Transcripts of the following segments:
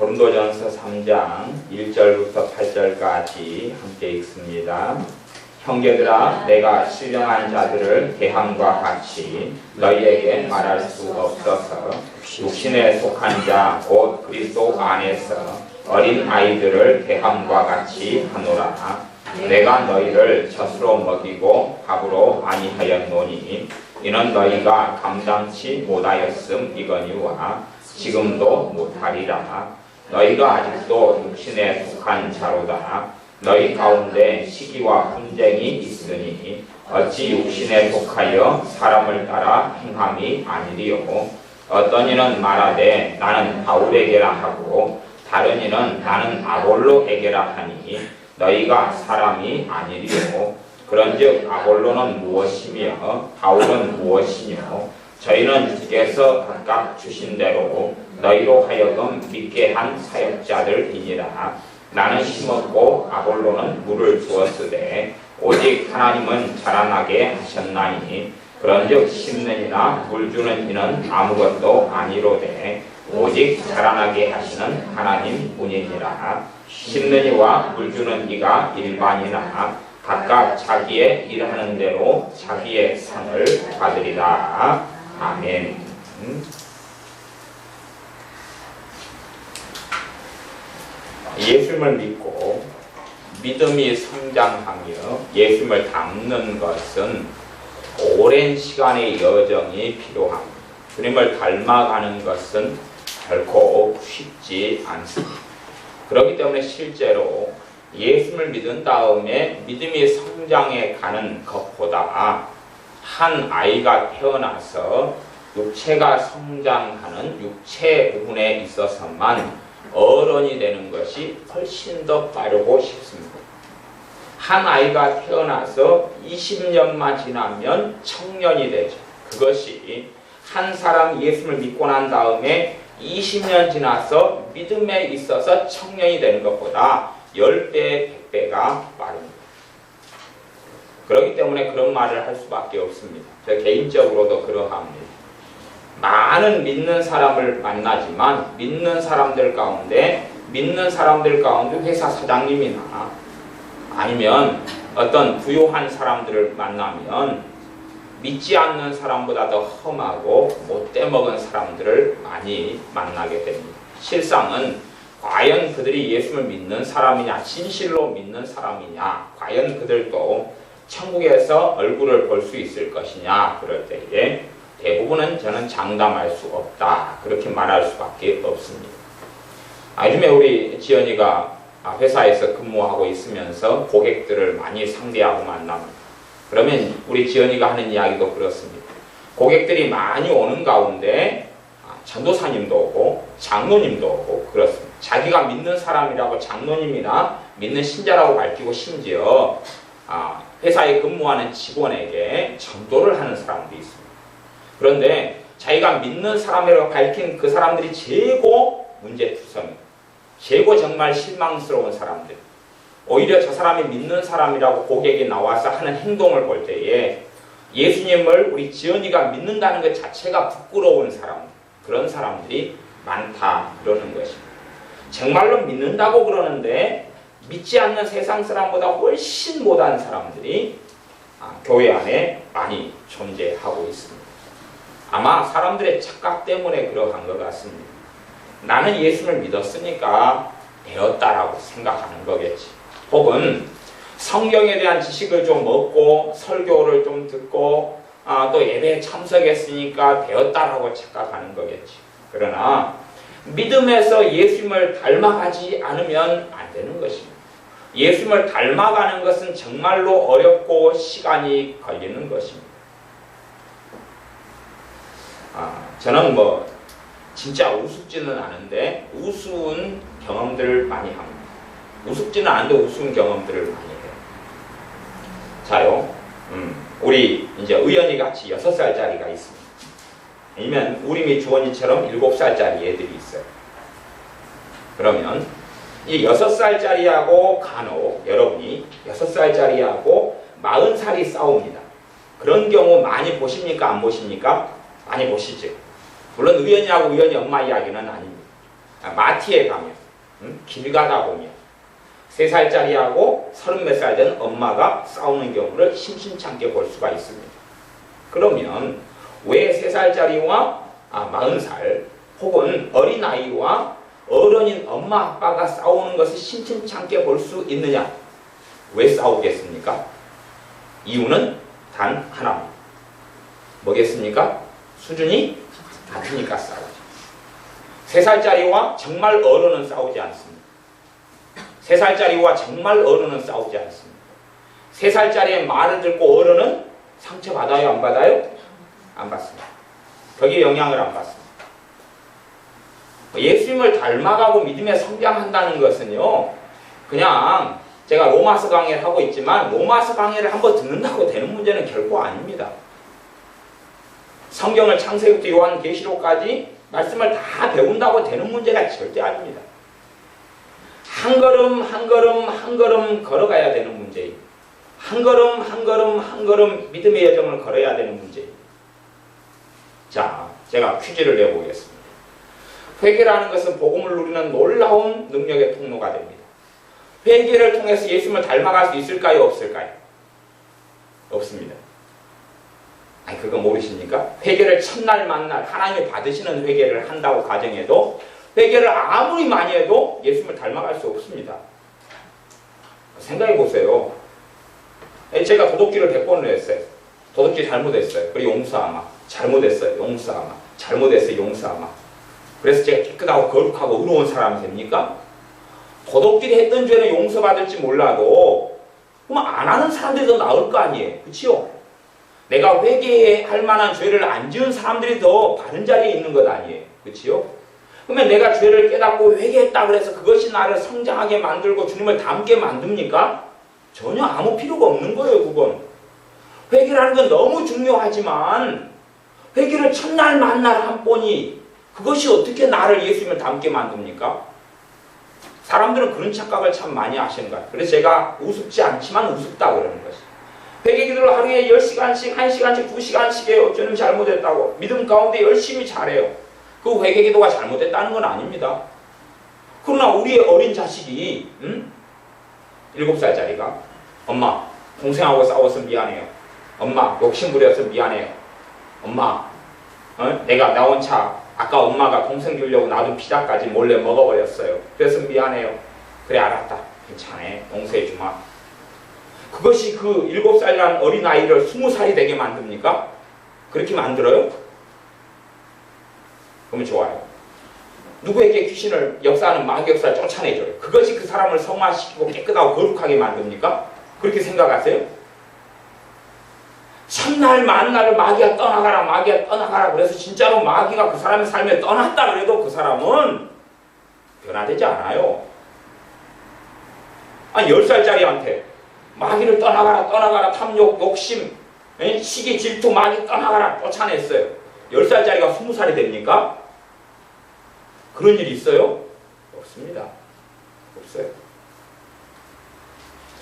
고린도전서 3장 1절부터 8절까지 함께 읽습니다. 형제들아, 내가 신령한 자들을 대함과 같이 너희에게 말할 수 없어서 육신에 속한 자 곧 그리스도 안에서 어린 아이들을 대함과 같이 하노라. 내가 너희를 젖으로 먹이고 밥으로 아니하였노니 이는 너희가 감당치 못하였음이거니와 지금도 못하리라. 너희가 아직도 육신에 속한 자로다. 너희 가운데 시기와 분쟁이 있으니 어찌 육신에 속하여 사람을 따라 행함이 아니리요. 어떤 이는 말하되 나는 바울에게라 하고 다른 이는 나는 아볼로에게라 하니 너희가 사람이 아니리요. 그런즉 아볼로는 무엇이며 바울은 무엇이뇨. 저희는 주께서 각각 주신 대로 너희로 하여금 믿게 한 사역자들이니라. 나는 심었고 아볼로는 물을 주었으되 오직 하나님은 자라나게 하셨나니 그런즉 심는 이나 물 주는 이는 아무것도 아니로되 오직 자라나게 하시는 하나님 뿐이니라. 심는 이와 물 주는 이가 일반이나 각각 자기의 일하는 대로 자기의 상을 받으리라. 아멘. 예수님을 믿고 믿음이 성장하며 예수님을 닮는 것은 오랜 시간의 여정이 필요합니다. 주님을 닮아가는 것은 결코 쉽지 않습니다. 그렇기 때문에 실제로 예수님을 믿은 다음에 믿음이 성장해 가는 것보다 한 아이가 태어나서 육체가 성장하는 육체 부분에 있어서만 어른이 되는 것이 훨씬 더 빠르고 쉽습니다. 한 아이가 태어나서 20년만 지나면 청년이 되죠. 그것이 한 사람 예수를 믿고 난 다음에 20년 지나서 믿음에 있어서 청년이 되는 것보다 10배, 100배가 빠릅니다. 그렇기 때문에 그런 말을 할 수밖에 없습니다. 저 개인적으로도 그러합니다. 많은 믿는 사람을 만나지만 믿는 사람들 가운데 회사 사장님이나 아니면 어떤 부유한 사람들을 만나면 믿지 않는 사람보다 더 험하고 못돼 먹은 사람들을 많이 만나게 됩니다. 실상은 과연 그들이 예수를 믿는 사람이냐, 진실로 믿는 사람이냐, 과연 그들도 천국에서 얼굴을 볼 수 있을 것이냐, 그럴 때에 대부분은 저는 장담할 수 없다, 그렇게 말할 수밖에 없습니다. 요즘에 우리 지연이가 회사에서 근무하고 있으면서 고객들을 많이 상대하고 만납니다. 그러면 우리 지연이가 하는 이야기도 그렇습니다. 고객들이 많이 오는 가운데 전도사님도 오고 장로님도 오고 그렇습니다. 자기가 믿는 사람이라고 장로님이나 믿는 신자라고 밝히고 심지어 회사에 근무하는 직원에게 전도를 하는 사람도 있습니다. 그런데 자기가 믿는 사람이라고 밝힌 그 사람들이 최고 문제투성입니다. 최고 정말 실망스러운 사람들. 오히려 저 사람이 믿는 사람이라고 고객이 나와서 하는 행동을 볼 때에 예수님을 우리 지연이가 믿는다는 것 자체가 부끄러운 사람, 그런 사람들이 많다, 그러는 것입니다. 정말로 믿는다고 그러는데 믿지 않는 세상 사람보다 훨씬 못한 사람들이 교회 안에 많이 존재하고 있습니다. 아마 사람들의 착각 때문에 그러한 것 같습니다. 나는 예수를 믿었으니까 되었다라고 생각하는 거겠지. 혹은 성경에 대한 지식을 좀 얻고 설교를 좀 듣고 또 예배에 참석했으니까 되었다라고 착각하는 거겠지. 그러나 믿음에서 예수님을 닮아가지 않으면 안 되는 것입니다. 예수님을 닮아가는 것은 정말로 어렵고 시간이 걸리는 것입니다. 저는 진짜 우습지는 않은데 우스운 경험들을 많이 합니다. 우습지는 않은데 우스운 경험들을 많이 해요. 자요, 우리 이제 의연이 같이 6살짜리가 있습니다. 아니면 우리 주원이처럼 7살짜리 애들이 있어요. 그러면 이 6살짜리하고 간혹 여러분이 6살짜리하고 40살이 싸웁니다. 그런 경우 많이 보십니까? 안 보십니까? 많이 보시죠. 물론 의연이하고 의연이 엄마 이야기는 아닙니다. 마트에 가면 길 가다 보면 3살짜리하고 30몇 살 된 엄마가 싸우는 경우를 심심찮게 볼 수가 있습니다. 그러면 왜 3살짜리와 40살 혹은 어린아이와 어른인 엄마 아빠가 싸우는 것을 심심찮게 볼 수 있느냐? 왜 싸우겠습니까? 이유는 단 하나입니다. 뭐겠습니까? 수준이 같으니까 싸우죠. 3살짜리와 정말 어른은 싸우지 않습니다. 3살짜리와 정말 어른은 싸우지 않습니다. 3살짜리의 말을 듣고 어른은 상처받아요? 안 받아요? 안 받습니다. 거기에 영향을 안 받습니다. 예수님을 닮아가고 믿음에 성장한다는 것은요, 그냥 제가 로마서 강의를 하고 있지만 로마서 강의를 한번 듣는다고 되는 문제는 결코 아닙니다. 성경을 창세기부터 요한계시록까지 말씀을 다 배운다고 되는 문제가 절대 아닙니다. 한 걸음 한 걸음 한 걸음 걸어가야 되는 문제입니다. 한 걸음 한 걸음 한 걸음 믿음의 여정을 걸어야 되는 문제입니다. 자, 제가 퀴즈를 내보겠습니다. 회개라는 것은 복음을 누리는 놀라운 능력의 통로가 됩니다. 회개를 통해서 예수님을 닮아갈 수 있을까요? 없을까요? 없습니다. 아니, 그거 모르십니까? 회개를 첫날 만날 하나님이 받으시는 회개를 한다고 가정해도 회개를 아무리 많이 해도 예수님을 닮아갈 수 없습니다. 생각해 보세요. 제가 도둑질을 100번을 했어요. 도둑질 잘못했어요. 그리고 용서하마. 잘못했어요. 용서하마. 잘못했어요. 용서하마. 그래서 제가 깨끗하고 거룩하고 의로운 사람이 됩니까? 도둑질이 했던 죄는 용서받을지 몰라도 그럼 안 하는 사람들이 더 나을 거 아니에요. 그치요? 내가 회개할 만한 죄를 안 지은 사람들이 더 바른 자리에 있는 것 아니에요. 그치요? 그러면 내가 죄를 깨닫고 회개했다 그래서 그것이 나를 성장하게 만들고 주님을 닮게 만듭니까? 전혀 아무 필요가 없는 거예요. 그건. 회개라는 건 너무 중요하지만 회개를 첫날 만날 한 번이 그것이 어떻게 나를 예수님을 닮게 만듭니까? 사람들은 그런 착각을 참 많이 하시는 거예요. 그래서 제가 우습지 않지만 우습다 그러는 것이. 회개 기도를 하루에 10시간씩, 1시간씩, 2시간씩 해요. 저는 잘못했다고. 믿음 가운데 열심히 잘해요. 그 회개 기도가 잘못됐다는 건 아닙니다. 그러나 우리의 어린 자식이 7살짜리가 엄마, 동생하고 싸워서 미안해요. 엄마, 욕심 부려서 미안해요. 엄마, 내가 나 혼자 아까 엄마가 동생 주려고 놔둔 피자까지 몰래 먹어버렸어요. 그래서 미안해요. 그래, 알았다. 괜찮아. 용서해 주마. 그것이 그 7살이라는 어린아이를 20살이 되게 만듭니까? 그렇게 만들어요? 그러면 좋아요. 누구에게 귀신을 역사하는 마귀 역사를 쫓아내줘요. 그것이 그 사람을 성화시키고 깨끗하고 거룩하게 만듭니까? 그렇게 생각하세요? 첫날 만날을 마귀가 떠나가라, 마귀가 떠나가라. 그래서 진짜로 마귀가 그 사람의 삶에 떠났다 그래도 그 사람은 변화되지 않아요. 아니, 10살짜리한테 마귀를 떠나가라, 떠나가라, 탐욕, 욕심, 시기, 질투, 마귀 떠나가라 쫓아냈어요. 10살짜리가 20살이 됩니까? 그런 일이 있어요? 없습니다. 없어요.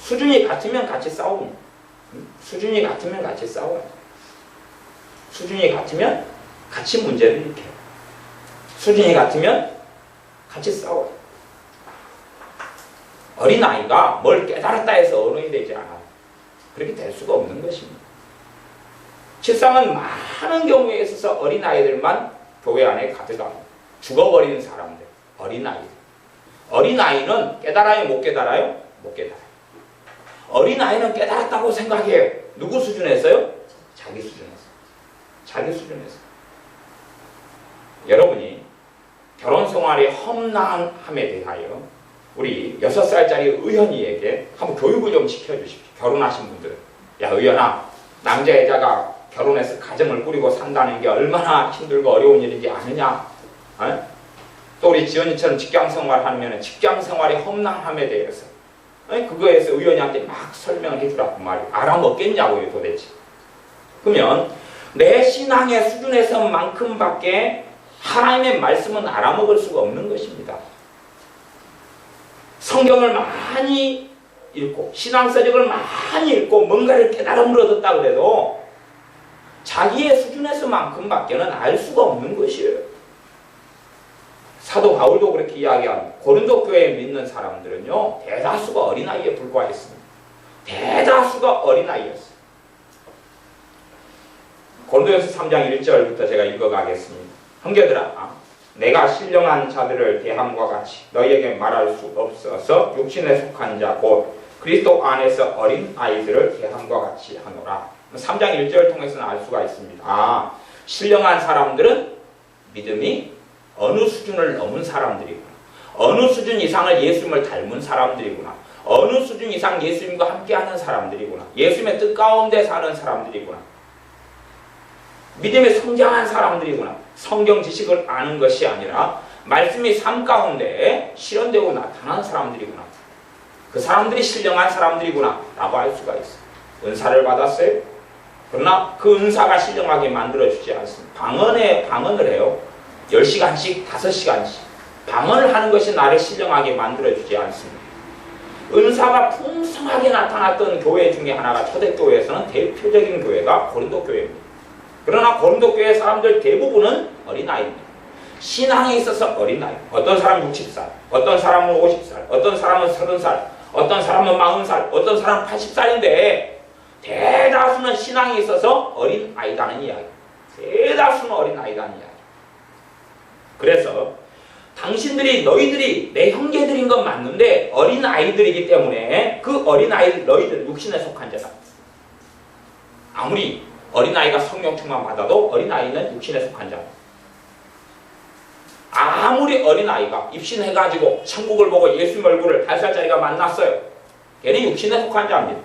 수준이 같으면 같이 싸웁니다. 수준이 같으면 같이 싸워요. 수준이 같으면 같이 문제를 일으켜요. 수준이 같으면 같이 싸워요. 어린아이가 뭘 깨달았다 해서 어른이 되지 않아요. 그렇게 될 수가 없는 것입니다. 실상은 많은 경우에 있어서 어린아이들만 교회 안에 가득합니다. 죽어버리는 사람들, 어린아이들. 어린아이는 깨달아요? 못 깨달아요? 못 깨달아요. 어린아이는 깨달았다고 생각해요. 누구 수준에서요? 자기 수준에서. 자기 수준에서. 여러분이 결혼생활의 험난함에 대하여 우리 6살짜리 의연이에게 한번 교육을 좀 시켜주십시오. 결혼하신 분들은. 야, 의연아, 남자 여자가 결혼해서 가정을 꾸리고 산다는 게 얼마나 힘들고 어려운 일인지 아느냐? 또 우리 지연이처럼 직장생활 하면 직장생활의 험난함에 대해서 그거에서 의원님한테 막 설명을 해주라고 말이에요. 알아먹겠냐고요, 도대체. 그러면 내 신앙의 수준에서만큼밖에 하나님의 말씀은 알아먹을 수가 없는 것입니다. 성경을 많이 읽고 신앙서적을 많이 읽고 뭔가를 깨달음을 얻었다 그래도 자기의 수준에서만큼밖에는 알 수가 없는 것이에요. 사도 바울도 그렇게 이야기합니다. 고린도 교회에 믿는 사람들은요, 대다수가 어린아이에 불과했습니다. 대다수가 어린아이였어요. 고린도전서 3장 1절부터 제가 읽어가겠습니다. 형제들아, 내가 신령한 자들을 대함과 같이 너희에게 말할 수 없어서 육신에 속한 자 곧 그리스도 안에서 어린 아이들을 대함과 같이 하노라. 3장 1절을 통해서는 알 수가 있습니다. 신령한 사람들은 믿음이 어느 수준을 넘은 사람들이구나. 어느 수준 이상을 예수님을 닮은 사람들이구나. 어느 수준 이상 예수님과 함께하는 사람들이구나. 예수님의 뜻 가운데 사는 사람들이구나. 믿음에 성장한 사람들이구나. 성경 지식을 아는 것이 아니라 말씀이 삶 가운데 실현되고 나타난 사람들이구나. 그 사람들이 신령한 사람들이구나 라고 할 수가 있어요. 은사를 받았어요. 그러나 그 은사가 신령하게 만들어주지 않습니다. 방언을 해요. 10시간씩 5시간씩 방언을 하는 것이 나를 신령하게 만들어주지 않습니다. 은사가 풍성하게 나타났던 교회 중에 하나가 초대교회에서는 대표적인 교회가 고린도 교회입니다. 그러나 고린도 교회 사람들 대부분은 어린아이입니다. 신앙에 있어서 어린아이. 어떤 사람은 60살, 어떤 사람은 50살, 어떤 사람은 30살, 어떤 사람은 40살, 어떤 사람은 80살인데 대다수는 신앙에 있어서 어린아이다는 이야기. 대다수는 어린아이다는 이야기. 그래서 당신들이 너희들이 내 형제들인 건 맞는데 어린아이들이기 때문에 그 어린아이들 너희들 육신에 속한 자다. 아무리 어린아이가 성령 충만 받아도 어린아이는 육신에 속한 자. 아무리 어린아이가 입신해가지고 천국을 보고 예수님 얼굴을 5살짜리가 만났어요. 걔는 육신에 속한 자입니다.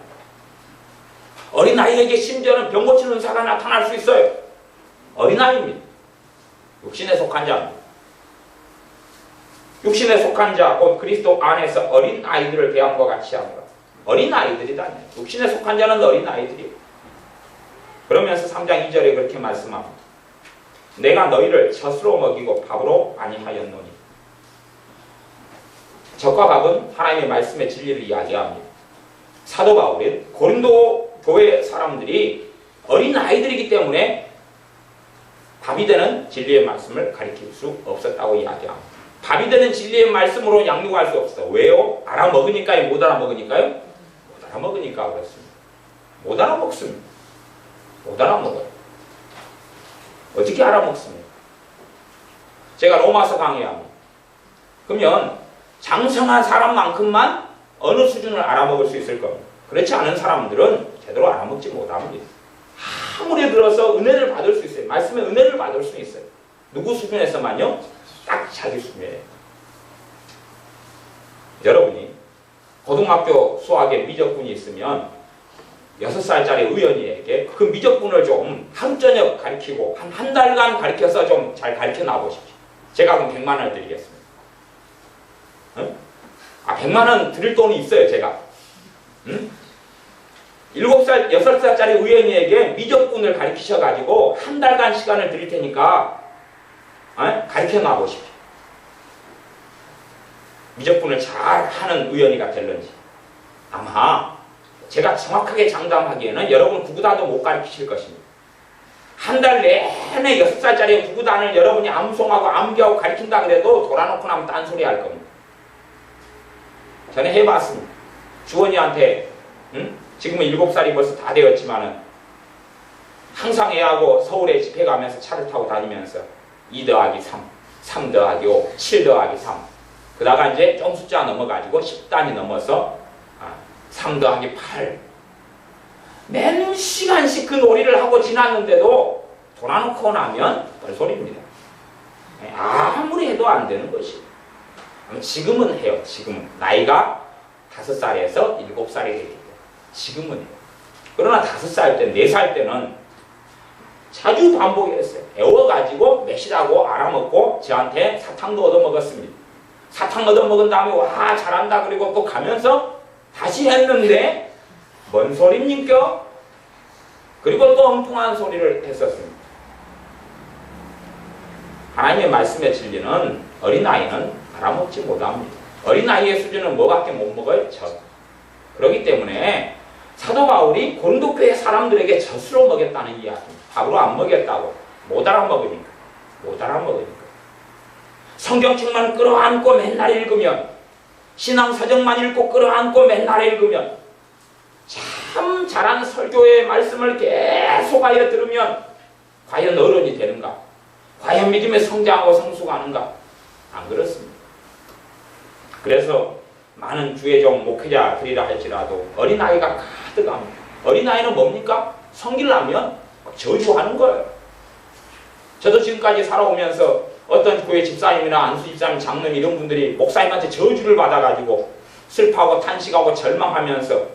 어린아이에게 심지어는 병 고치는 은사가 나타날 수 있어요. 어린아이입니다. 육신에 속한 자입니다. 육신에 속한 자, 곧 그리스도 안에서 어린아이들을 대함과 같이 하노라. 어린아이들이다. 육신에 속한 자는 어린아이들이에요. 그러면서 3장 2절에 그렇게 말씀합니다. 내가 너희를 젖으로 먹이고 밥으로 아니하였노니. 젖과 밥은 하나님의 말씀의 진리를 이야기합니다. 사도 바울은 고린도 교회 사람들이 어린아이들이기 때문에 밥이 되는 진리의 말씀을 가르칠 수 없었다고 이야기합니다. 밥이 되는 진리의 말씀으로 양육할 수 없어. 왜요? 알아먹으니까요? 못 알아먹으니까요? 못 알아먹으니까 그렇습니다. 못 알아먹습니다. 못 알아먹어요. 어떻게 알아먹습니까? 제가 로마서 강의합니다. 그러면 장성한 사람만큼만 어느 수준을 알아먹을 수 있을 겁니다. 그렇지 않은 사람들은 제대로 알아먹지 못합니다. 아무리 들어서 은혜를 받을 수 있어요. 말씀의 은혜를 받을 수 있어요. 누구 수준에서만요? 딱 자기 수준이에요. 여러분이 고등학교 수학에 미적분이 있으면 6살짜리 의원이에게 그 미적분을 좀 하루 저녁 가르치고 한 달간 가르쳐서 좀 잘 가르쳐 놔보십시오. 제가 그럼 100만 원을 드리겠습니다. 응? 100만 원 드릴 돈이 있어요, 제가. 응? 7살, 6살짜리 의원이에게 미적분을 가르치셔가지고 한 달간 시간을 드릴 테니까 가르쳐 놔보십시오. 미적분을 잘 하는 의원이가 될런지. 아마 제가 정확하게 장담하기에는 여러분 구구단도 못 가르치실 것입니다. 한 달 내내 6살짜리 구구단을 여러분이 암송하고 암기하고 가르친다 그래도 돌아놓고 나면 딴소리 할 겁니다. 저는 해봤습니다. 주원이한테 지금은 7살이 벌써 다 되었지만은 항상 애하고 서울에 집회 가면서 차를 타고 다니면서 2 더하기 3, 3 더하기 5, 7 더하기 3 그러다가 이제 좀 숫자 넘어가지고 10단이 넘어서 3 더하기 8 몇 시간씩 그 놀이를 하고 지났는데도 돌아놓고 나면 뻘소리입니다. 아무리 해도 안 되는 것이에요. 지금은 해요. 지금은 나이가 5살에서 7살이 되기 때문에 지금은 해요. 그러나 5살 때, 4살 때는 자주 반복했어요. 애워가지고 매실하고 알아먹고 저한테 사탕도 얻어먹었습니다. 사탕 얻어먹은 다음에 와 잘한다 그리고 또 가면서 다시 했는데 뭔 소리입니까? 그리고 또 엉뚱한 소리를 했었습니다. 하나님의 말씀의 진리는 어린아이는 알아먹지 못합니다. 어린아이의 수준은 뭐밖에 못 먹어요? 젖. 그렇기 때문에 사도 바울이 고린도 교회 사람들에게 젖으로 먹였다는 이야기입니다. 밥으로 안 먹였다고. 못 알아먹으니까. 못 알아먹으니까. 성경책만 끌어안고 맨날 읽으면, 신앙사정만 읽고 끌어안고 맨날 읽으면, 참 잘한 설교의 말씀을 계속하여 들으면 과연 어른이 되는가? 과연 믿음의 성장하고 성숙하는가? 안 그렇습니다. 그래서 많은 주의종 목회자들이라 할지라도 어린아이가 가득합니다. 어린아이는 뭡니까? 성기려면 저주하는 거예요. 저도 지금까지 살아오면서 어떤 교회 집사님이나 안수 집사님, 장로님 이런 분들이 목사님한테 저주를 받아가지고 슬퍼하고 탄식하고 절망하면서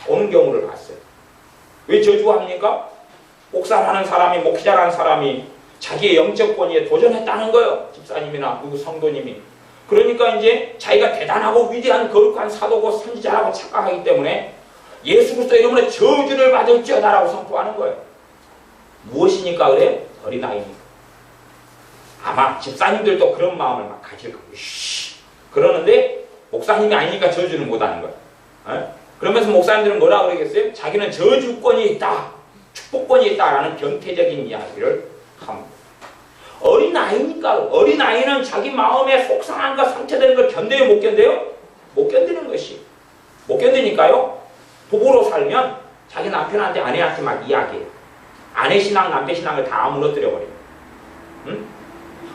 오는 경우를 봤어요. 왜 저주합니까? 목사라는 사람이, 목회자라는 사람이 자기의 영적 권위에 도전했다는 거예요. 집사님이나 누구 성도님이. 그러니까 이제 자기가 대단하고 위대한 거룩한 사도고 선지자라고 착각하기 때문에 예수 그리스도 이름으로 저주를 받을지어다라고 선포하는 거예요. 무엇이니까 그래요? 어린아이니까. 아마 집사님들도 그런 마음을 막 가질 거예요. 그러는데 목사님이 아니니까 저주는 못하는 거예요. 그러면서 목사님들은 뭐라 그러겠어요? 자기는 저주권이 있다, 축복권이 있다라는 변태적인 이야기를 합니다. 어린아이니까, 어린아이는 자기 마음에 속상한 것, 상처되는 걸 견뎌요, 못 견뎌요? 못 견디는 것이. 못 견디니까요, 부부로 살면 자기 남편한테, 아내한테 막 이야기해요. 아내 신앙, 남편 신앙을 다 무너뜨려버려요. 응?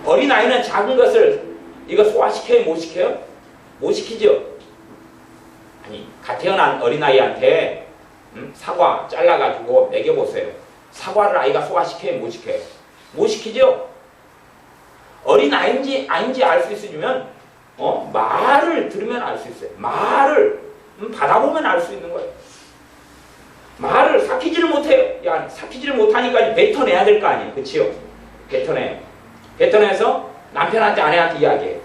어린아이는 작은 것을 이거 소화시켜요, 못 시켜요? 못 시키죠? 아니, 갓 태어난 어린아이한테 사과 잘라가지고 먹여보세요. 사과를 아이가 소화시켜요, 못 시켜요? 못 시키죠? 어린아이인지 아닌지 알 수 있으면 말을 들으면 알 수 있어요. 말을 받아보면 알 수 있는 거예요. 말을 삭히지를 못해요. 야, 삭히지를 못하니까 뱉어내야 될 거 아니에요. 그치요? 뱉어내서 남편한테, 아내한테 이야기해요.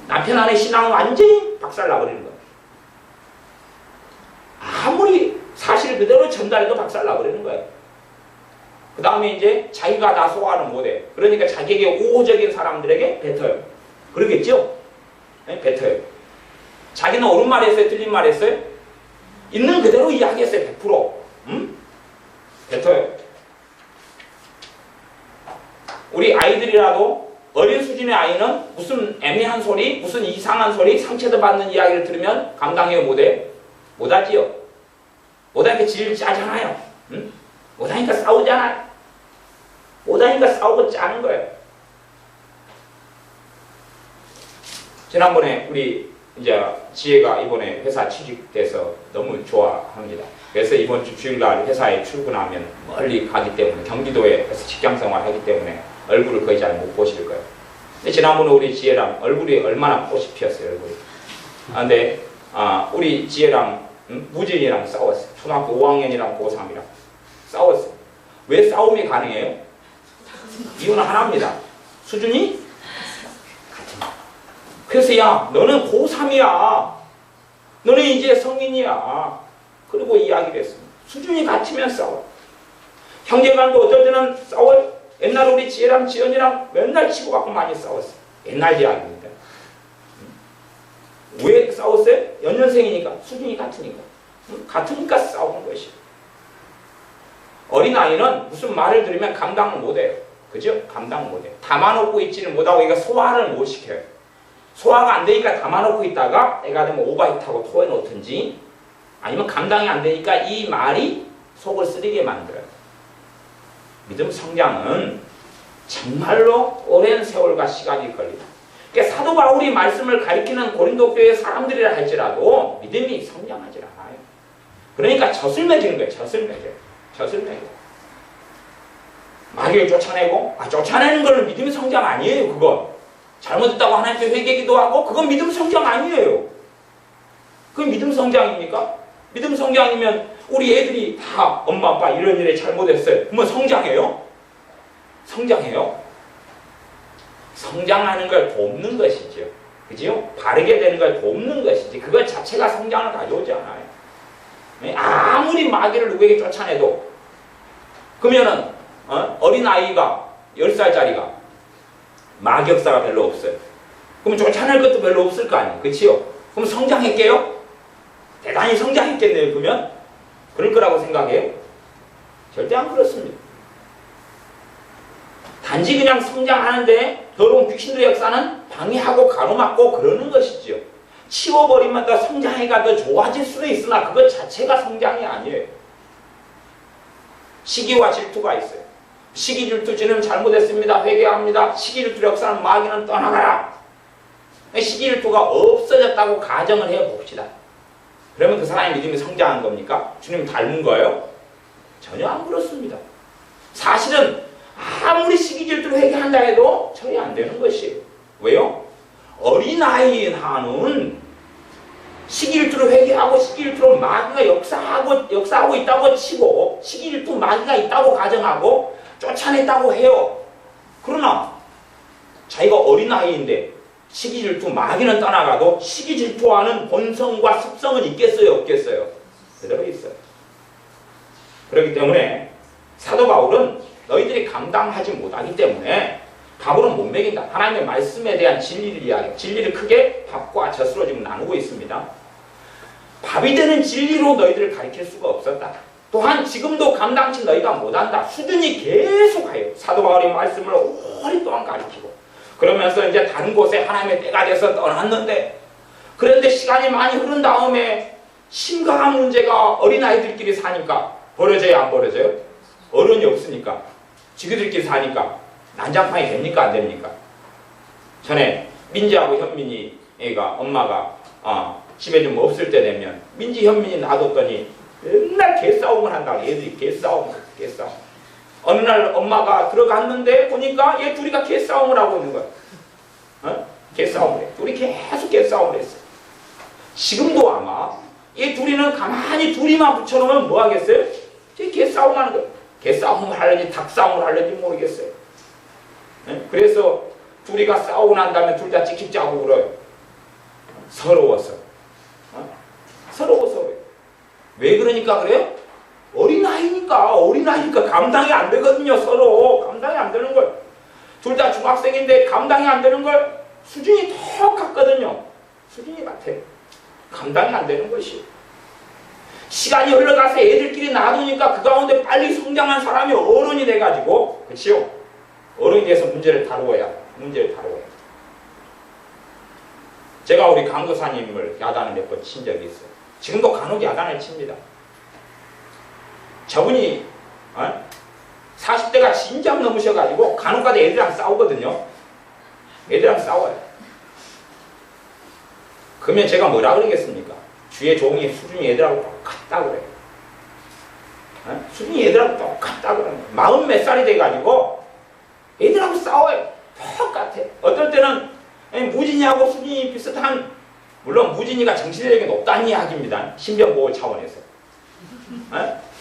남편, 아내 신앙은 완전히 박살나버리는 거예요. 아무리 사실 그대로 전달해도 박살나버리는 거예요. 그 다음에 이제 자기가 다 소화는 못해. 그러니까 자기에게 우호적인 사람들에게 뱉어요. 그러겠죠? 네, 뱉어요. 자기는 옳은 말 했어요? 틀린 말 했어요? 있는 그대로 이야기했어요. 100%. 뱉어요. 우리 아이들이라도 어린 수준의 아이는 무슨 애매한 소리, 무슨 이상한 소리, 상처도 받는 이야기를 들으면 감당해요? 못해요? 못하지요? 못하니까 질질 짜잖아요. 못하니까 싸우잖아요. 못하니까 싸우고 짜는 거예요. 지난번에 우리 이제 지혜가 이번에 회사 취직돼서 너무 좋아합니다. 그래서 이번 주 주일날 회사에 출근하면 멀리 가기 때문에, 경기도에 가서 직장생활 하기 때문에 얼굴을 거의 잘 못 보실 거예요. 근데 지난번에 우리 지혜랑 얼굴이 얼마나 꽃이 피었어요, 얼굴이. 근데 우리 지혜랑 무진이랑 싸웠어요. 초등학교 5학년이랑 고3이랑 싸웠어요. 왜 싸움이 가능해요? 이유는 하나입니다. 수준이 같은. 그래서 야, 너는 고3이야. 너는 이제 성인이야. 그리고 이야기를 했습니다. 수준이 같으면 싸워. 형제간도 어쩔 때는 싸워요. 옛날 우리 지혜랑 지연이랑 맨날 치고 갖고 많이 싸웠어요. 옛날 이야기입니다. 왜 싸웠어요? 연년생이니까, 수준이 같으니까. 같으니까 싸우는 것이에요. 어린아이는 무슨 말을 들으면 감당을 못해요. 그죠? 감당 못해요. 담아놓고 있지는 못하고 이거 소화를 못 시켜요. 소화가 안 되니까 담아놓고 있다가 애가 되면 오바이트하고 토해놓든지, 아니면 감당이 안 되니까 이 말이 속을 쓰리게 만들어요. 믿음 성장은 정말로 오랜 세월과 시간이 걸립니다. 그러니까 사도 바울이 말씀을 가리키는 고린도 교회 사람들이라 할지라도 믿음이 성장하지 않아요. 그러니까 젖을 맺는 거예요. 젖을 맺어요. 마귀를 쫓아내고, 쫓아내는 거는 믿음의 성장 아니에요. 그건 잘못했다고 하나님께 회개기도 하고, 그건 믿음 성장 아니에요. 그건 믿음 성장입니까? 믿음 성장이면 우리 애들이 다 엄마 아빠 이런 일에 잘못했어요. 그러면 성장해요? 성장해요? 성장하는 걸 돕는 것이죠. 그죠? 바르게 되는 걸 돕는 것이지, 그것 자체가 성장을 가져오지 않아요. 아무리 마귀를 누구에게 쫓아내도, 그러면은 어린아이가 10살짜리가 마격사가 별로 없어요. 그럼 쫓아낼 것도 별로 없을 거 아니에요. 그치요? 그럼 성장했게요? 대단히 성장했겠네요. 그러면? 그럴 거라고 생각해요? 절대 안 그렇습니다. 단지 그냥 성장하는데 더러운 귀신들의 역사는 방해하고 가로막고 그러는 것이죠. 치워버리면 더 성장해가 더 좋아질 수도 있으나 그것 자체가 성장이 아니에요. 시기와 질투가 있어요. 시기 질투 지금 잘못했습니다. 회개합니다. 시기 질투 역사는 마귀는 떠나가라. 시기 질투가 없어졌다고 가정을 해봅시다. 그러면 그 사람의 믿음이 성장한 겁니까? 주님 닮은 거예요? 전혀 안 그렇습니다. 사실은 아무리 시기 질투로 회개한다 해도 처리 안 되는 것이에요. 왜요? 어린아이의 한은 시기 질투로 회개하고 시기 질투로 마귀가 역사하고 있다고 치고 시기 질투 마귀가 있다고 가정하고 쫓아냈다고 해요. 그러나 자기가 어린아이인데 시기 질투 마귀는 떠나가도 시기 질투하는 본성과 습성은 있겠어요? 없겠어요? 그대로 있어요. 그렇기 때문에 사도 바울은 너희들이 감당하지 못하기 때문에 밥으로는 못 먹인다. 하나님의 말씀에 대한 진리를 이야기해요. 진리를 크게 밥과 젖으로 지금 나누고 있습니다. 밥이 되는 진리로 너희들을 가르칠 수가 없었다. 또한 지금도 감당치 너희가 못한다. 수준이 계속 가요. 사도 바울의 말씀을 오랫동안 가르치고 그러면서 이제 다른 곳에 하나님의 때가 돼서 떠났는데 그런데 시간이 많이 흐른 다음에 심각한 문제가 어린아이들끼리 사니까 벌어져야 안 벌어져요? 어른이 없으니까 지그들끼리 사니까 난장판이 됩니까 안 됩니까? 전에 민지하고 현민이 애가 엄마가 집에 좀 없을 때 되면 민지 현민이 놔뒀더니 맨날 개싸움을 한다. 얘들이 개싸움. 어느 날 엄마가 들어갔는데 보니까 얘 둘이가 개싸움을 하고 있는 거야. 개싸움을 해. 둘이 계속 개싸움을 했어. 지금도 아마 얘 둘이는 가만히 둘이만 붙여놓으면 뭐 하겠어요? 개싸움 하는 거야. 개싸움을 하려니 닭싸움을 하려니 모르겠어요. 그래서 둘이가 싸우고 난 다음에 둘 다 찍찍 짜고 그래요. 서러워서. 서러워서. 왜 그러니까 그래요? 어린아이니까 감당이 안 되거든요. 서로 감당이 안 되는 걸. 둘 다 중학생인데 감당이 안 되는 걸 수준이 똑같거든요. 수준이 같아요. 감당이 안 되는 것이. 시간이 흘러가서 애들끼리 놔두니까 그 가운데 빨리 성장한 사람이 어른이 돼가지고 그치요? 어른이 돼서 문제를 다루어야. 제가 우리 강도사님을 야단을 몇 번 친 적이 있어요. 지금도 간혹 야단을 칩니다. 저분이 40대가 진작 넘으셔가지고 간혹가다 애들이랑 싸우거든요. 애들이랑 싸워요. 그러면 제가 뭐라 그러겠습니까? 주의 종이 수준이 애들하고 똑같다 그래요. 수준이 애들하고 똑같다 그래요. 40 몇 살이 돼가지고 애들하고 싸워요. 똑같아. 어떨 때는 무진이하고 수준이 비슷한, 물론 무진이가 정신력이 높다는 이야기입니다. 신변보호 차원에서.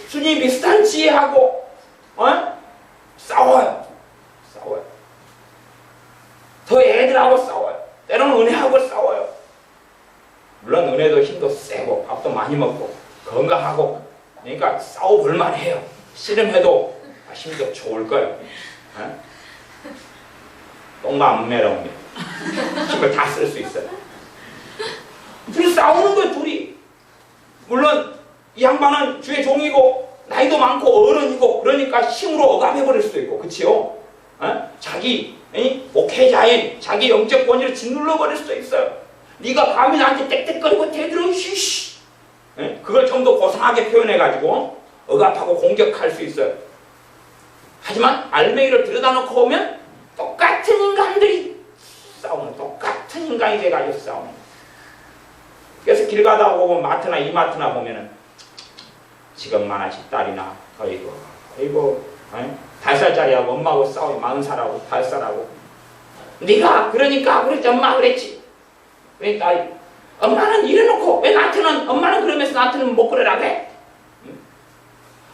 수준이 비슷한 지혜하고 싸워요. 더 애들하고 싸워요. 때로는 은혜하고 싸워요. 물론 은혜도 힘도 세고 밥도 많이 먹고 건강하고 그러니까 싸워볼만 해요. 씨름해도 힘도 좋을 거예요. 똥만 안 매러우면 힘을 다 쓸 수 있어요. 둘이 싸우는 거예요. 둘이. 물론 이 양반은 주의 종이고 나이도 많고 어른이고 그러니까 힘으로 억압해버릴 수도 있고 그치요? 자기 목회자인 자기 영적 권위를 짓눌러버릴 수도 있어요. 네가 감히 나한테 땡땡거리고 대들어 쉬쉬. 그걸 좀 더 고상하게 표현해가지고 억압하고 공격할 수 있어요. 하지만 알맹이를 들여다놓고 보면 똑같은 인간들이 싸우는, 똑같은 인간이 돼가지고 싸우는. 그래서 길 가다 보면 마트나 이마트나 보면은 지금 하나씩 딸이나 아이고 5살짜리하고 엄마하고 싸우고 40살하고 5살하고 네가 그러니까 그랬지 엄마 그랬지. 왜 딸이 엄마는 이래놓고 왜 나한테는 엄마는 그러면서 나한테는 못 그래라 그래?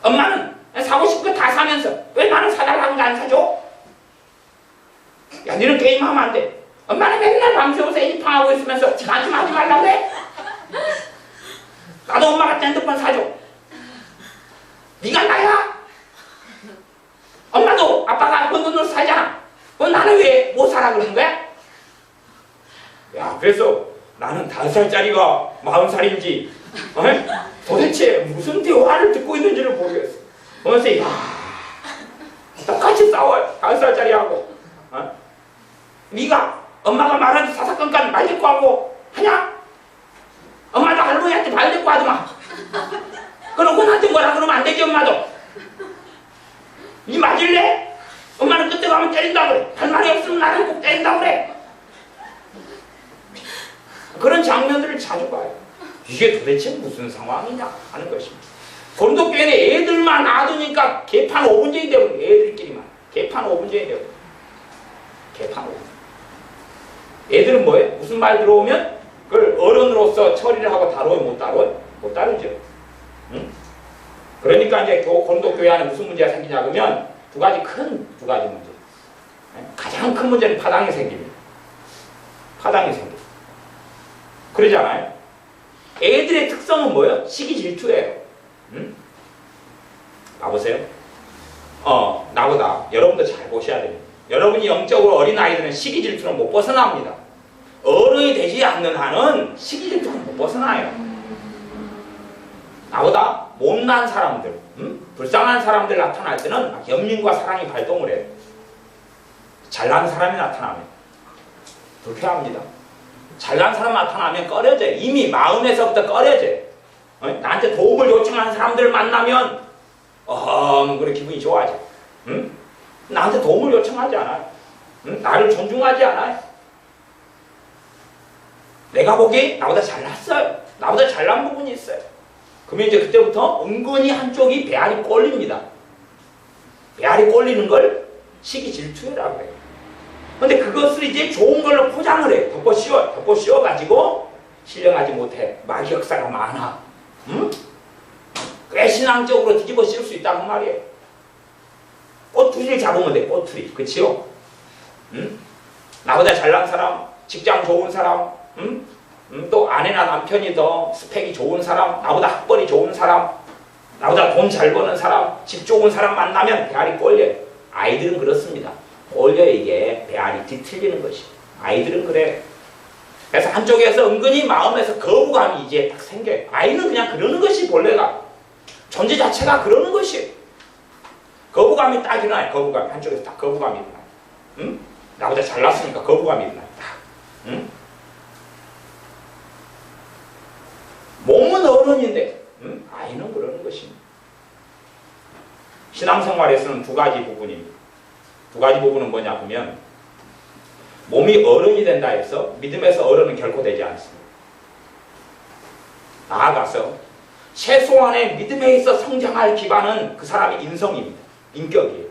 엄마는 사고 싶은 거 다 사면서 왜 나는 사달라는 거 안 사줘? 야 너는 게임하면 안 돼. 엄마는 맨날 밤새워서 애니팡하고 있으면서 나한테 하지 말라고 그래? 나도 엄마 같은 핸드폰 사줘. 네가 나야? 엄마도 아빠가 번 돈으로 살잖아. 그럼 나는 왜 못 살아 그러는 거야? 야 그래서 나는 5살짜리가 40살인지 도대체 무슨 대화를 듣고 있는지를 모르겠어. 그래서 야 똑같이 싸워. 5살짜리하고. 어? 네가 엄마가 말하는 사사건건 말 듣고 하고 하냐? 엄마도 할머니한테 말 듣고 하지 마. 그럼 나한테 뭐라 그러면 안 되지. 엄마도. 니 맞을래? 엄마는 그때 가면 때린다고 그래. 할 말이 없으면 나는 꼭 때린다고 그래. 그런 장면들을 자주 봐요. 이게 도대체 무슨 상황이냐 하는 것입니다. 고린도교회는 애들만 놔두니까 개판 5분쟁이 되고 애들끼리만 개판 5분쟁이 되고 개판 5분. 애들은 뭐예요? 무슨 말 들어오면 그걸 어른으로서 처리를 하고 다뤄요? 못 다뤄요? 못 다루죠. 응? 그러니까 이제 고린도교회 안에 무슨 문제가 생기냐 그러면 두 가지 문제. 가장 큰 문제는 파당이 생깁니다. 파당이 생깁니다. 그러지 않아요? 애들의 특성은 뭐예요? 시기 질투예요. 응? 봐보세요. 나보다 여러분도 잘 보셔야 됩니다. 여러분이 영적으로 어린 아이들은 시기 질투는 못 벗어납니다. 어른이 되지 않는 한은 시기 질투는 못 벗어나요. 나보다 못난 사람들, 불쌍한 사람들 나타날 때는 막 연민과 사랑이 발동을 해요. 잘난 사람이 나타나면 불쾌합니다. 잘난 사람 나타나면 꺼려져요. 이미 마음에서부터 꺼려져요. 나한테 도움을 요청하는 사람들을 만나면 그래 기분이 좋아져. 응? 나한테 도움을 요청하지 않아요. 응? 나를 존중하지 않아요. 내가 보기에 나보다 잘났어요. 나보다 잘난 부분이 있어요. 그러면 이제 그때부터 은근히 한쪽이 배알이 꼴립니다. 배알이 꼴리는 걸 시기 질투라고 해요. 근데 그것을 이제 좋은 걸로 포장을 해요. 덮어 씌워가지고 신령하지 못해. 마격사가 많아. 응? 꽤 신앙적으로 뒤집어 씌울 수 있다는 말이에요. 꼬투리를 잡으면 돼. 꼬투리. 그치요? 응? 나보다 잘난 사람, 직장 좋은 사람, 또 아내나 남편이 더 스펙이 좋은 사람, 나보다 학벌이 좋은 사람, 나보다 돈 잘 버는 사람, 집 좋은 사람 만나면 배알이 꼴려요. 아이들은 그렇습니다. 꼴려요. 이게 배알이 뒤틀리는 것이. 아이들은 그래요. 그래서 한쪽에서 은근히 마음에서 거부감이 이제 딱 생겨요. 아이는 그냥 그러는 것이 본래가. 존재 자체가 그러는 것이에요. 거부감이 딱 일어나요. 거부감. 한쪽에서 딱 거부감이 일어나요. 응? 나보다 잘났으니까 거부감이 일어나요. 딱. 응? 몸은 어른인데 아이는 그러는 것입니다. 신앙생활에서는 두 가지 부분입니다. 두 가지 부분은 뭐냐 하면 몸이 어른이 된다 해서 믿음에서 어른은 결코 되지 않습니다. 나아가서 최소한의 믿음에 있어 성장할 기반은 그 사람의 인성입니다. 인격이에요.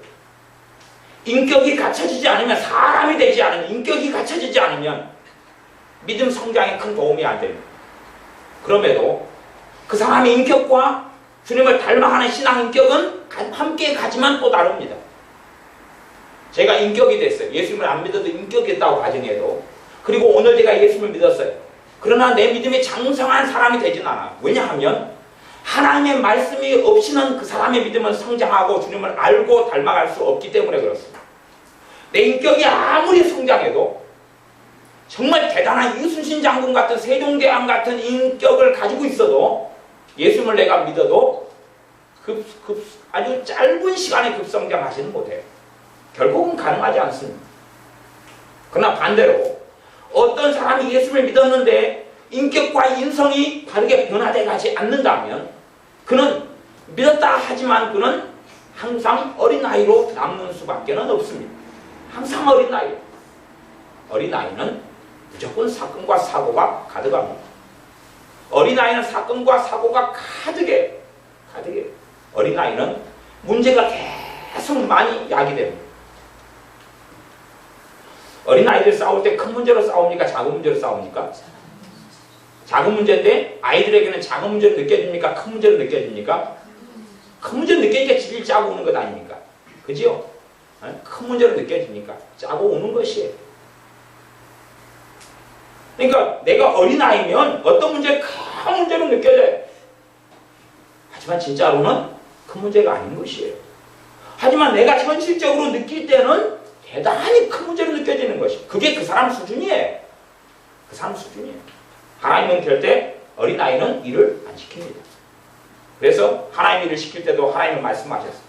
인격이 갖춰지지 않으면 사람이 되지 않으면 인격이 갖춰지지 않으면 믿음 성장에 큰 도움이 안 됩니다. 그럼에도 그 사람의 인격과 주님을 닮아가는 신앙 인격은 함께 가지만 또 다릅니다. 제가 인격이 됐어요. 예수님을 안 믿어도 인격이 됐다고 가정해도 그리고 오늘 제가 예수님을 믿었어요. 그러나 내 믿음이 장성한 사람이 되진 않아요. 왜냐하면 하나님의 말씀이 없이는 그 사람의 믿음은 성장하고 주님을 알고 닮아갈 수 없기 때문에 그렇습니다. 내 인격이 아무리 성장해도 정말 대단한 이순신 장군 같은 세종대왕 같은 인격을 가지고 있어도 예수님을 내가 믿어도 아주 짧은 시간에 급성장하지는 못해요. 결국은 가능하지 않습니다. 그러나 반대로 어떤 사람이 예수를 믿었는데 인격과 인성이 다르게 변화되어 가지 않는다면 그는 믿었다 하지만 그는 항상 어린아이로 남는 수밖에 없습니다. 항상 어린아이. 어린아이는 무조건 사건과 사고가 가득합니다. 어린아이는 사건과 사고가 가득해요. 어린아이는 문제가 계속 많이 야기됩니다. 어린아이들 싸울 때 큰 문제로 싸웁니까? 작은 문제로 싸웁니까? 작은 문제인데 아이들에게는 작은 문제로 느껴집니까? 큰 문제로 느껴집니까? 큰 문제로 느껴지니까 질질 짜고 오는 것 아닙니까? 그지요? 큰 문제로 느껴지니까 짜고 오는 것이에요. 그러니까 내가 어린아이면 어떤 문제가 큰 문제로 느껴져요. 하지만 진짜로는 큰 문제가 아닌 것이에요. 하지만 내가 현실적으로 느낄 때는 대단히 큰 문제로 느껴지는 것이. 그게 그 사람 수준이에요. 그 사람 수준이에요. 하나님은 절대 어린아이는 일을 안 시킵니다. 그래서 하나님 일을 시킬 때도 하나님은 말씀하셨어요.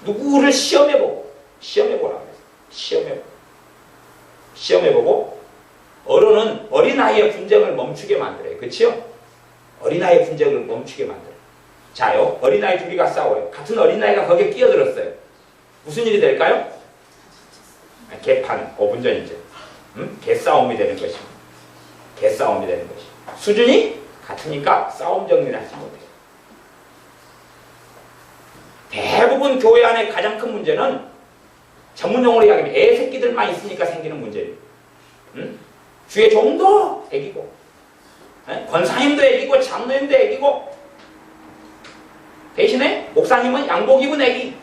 누구를 시험해보고 시험해보라고 했어요. 시험해보고 어른은 어린아이의 분쟁을 멈추게 만들어요. 그치요? 어린아이의 분쟁을 멈추게 만들어요. 자요, 어린아이 둘이가 싸워요. 같은 어린아이가 거기에 끼어들었어요. 무슨 일이 될까요? 개판, 5분 전이죠. 개싸움이 되는 것입니다. 개싸움이 되는 것입니다. 수준이 같으니까 싸움 정리를 하지 못해요. 대부분 교회 안에 가장 큰 문제는 전문용어로 이야기하면 애새끼들만 있으니까 생기는 문제예요. 주의 종도 애기고, 권사님도 애기고, 장로님도 애기고, 대신에 목사님은 양복 입은 애기.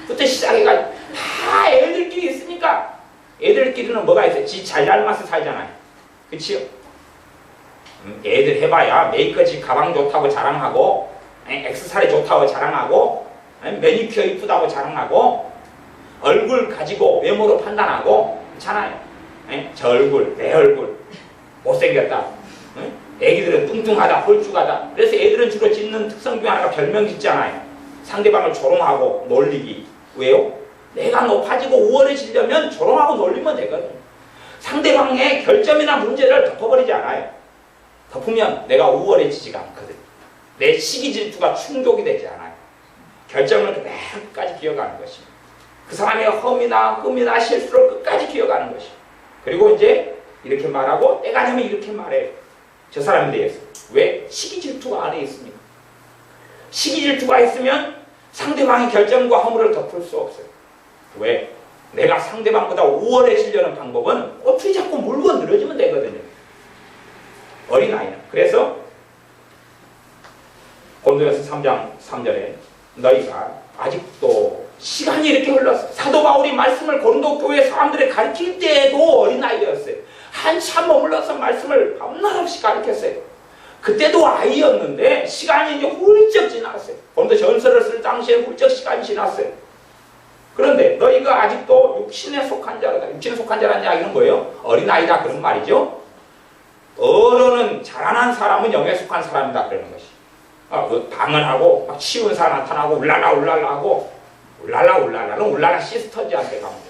그때 시작해가지고 다 애들끼리 있으니까 애들끼리는 뭐가 있어요? 지 잘 닮아서 살잖아요. 그치요? 애들 해봐야 메이커지 가방 좋다고 자랑하고, 액세서리 좋다고 자랑하고, 매니큐어 이쁘다고 자랑하고, 얼굴 가지고 외모로 판단하고, 그렇잖아요. 저 얼굴, 내 얼굴 못생겼다. 애기들은 뚱뚱하다, 홀쭉하다. 그래서 애들은 주로 짓는 특성 중 하나가 별명 짓잖아요. 상대방을 조롱하고 놀리기. 왜요? 내가 높아지고 우월해지려면 조롱하고 놀리면 되거든. 상대방의 결점이나 문제를 덮어버리지 않아요. 덮으면 내가 우월해지지가 않거든. 내 시기 질투가 충족이 되지 않아요. 결점을 끝까지 기억하는 것입니다. 그 사람의 흠이나 실수를 끝까지 기억하는 것입니다. 그리고 이제 이렇게 말하고 때가 되면 이렇게 말해요. 저 사람에 대해서. 왜? 시기 질투가 안에 있습니다. 시기 질투가 있으면 상대방의 결점과 허물을 덮을 수 없어요. 왜? 내가 상대방보다 우월해지려는 방법은 어떻게 자꾸 물고 늘어지면 되거든요. 어린아이는. 그래서 고린도전서 3장 3절에 너희가 아직도 시간이 이렇게 흘렀어. 사도 바울이 말씀을 고린도 교회 사람들에 가르칠 때에도 어린아이였어요. 한참 머물러서 말씀을 밤낮 없이 가르쳤어요. 그때도 아이였는데 시간이 이제 훌쩍 지났어요. 고린도전서를 쓸 당시에 훌쩍 시간이 지났어요. 그런데 너희가 아직도 육신에 속한 자라다. 육신에 속한 자라는 이야기는 뭐예요? 어린아이다 그런 말이죠. 어른은 자라난 사람은 영에 속한 사람이다 그러는 것이. 방언하고 막 치운사 나타나고 울랄라 하고 울랄라는 울랄라 시스터즈한테 가면 돼요.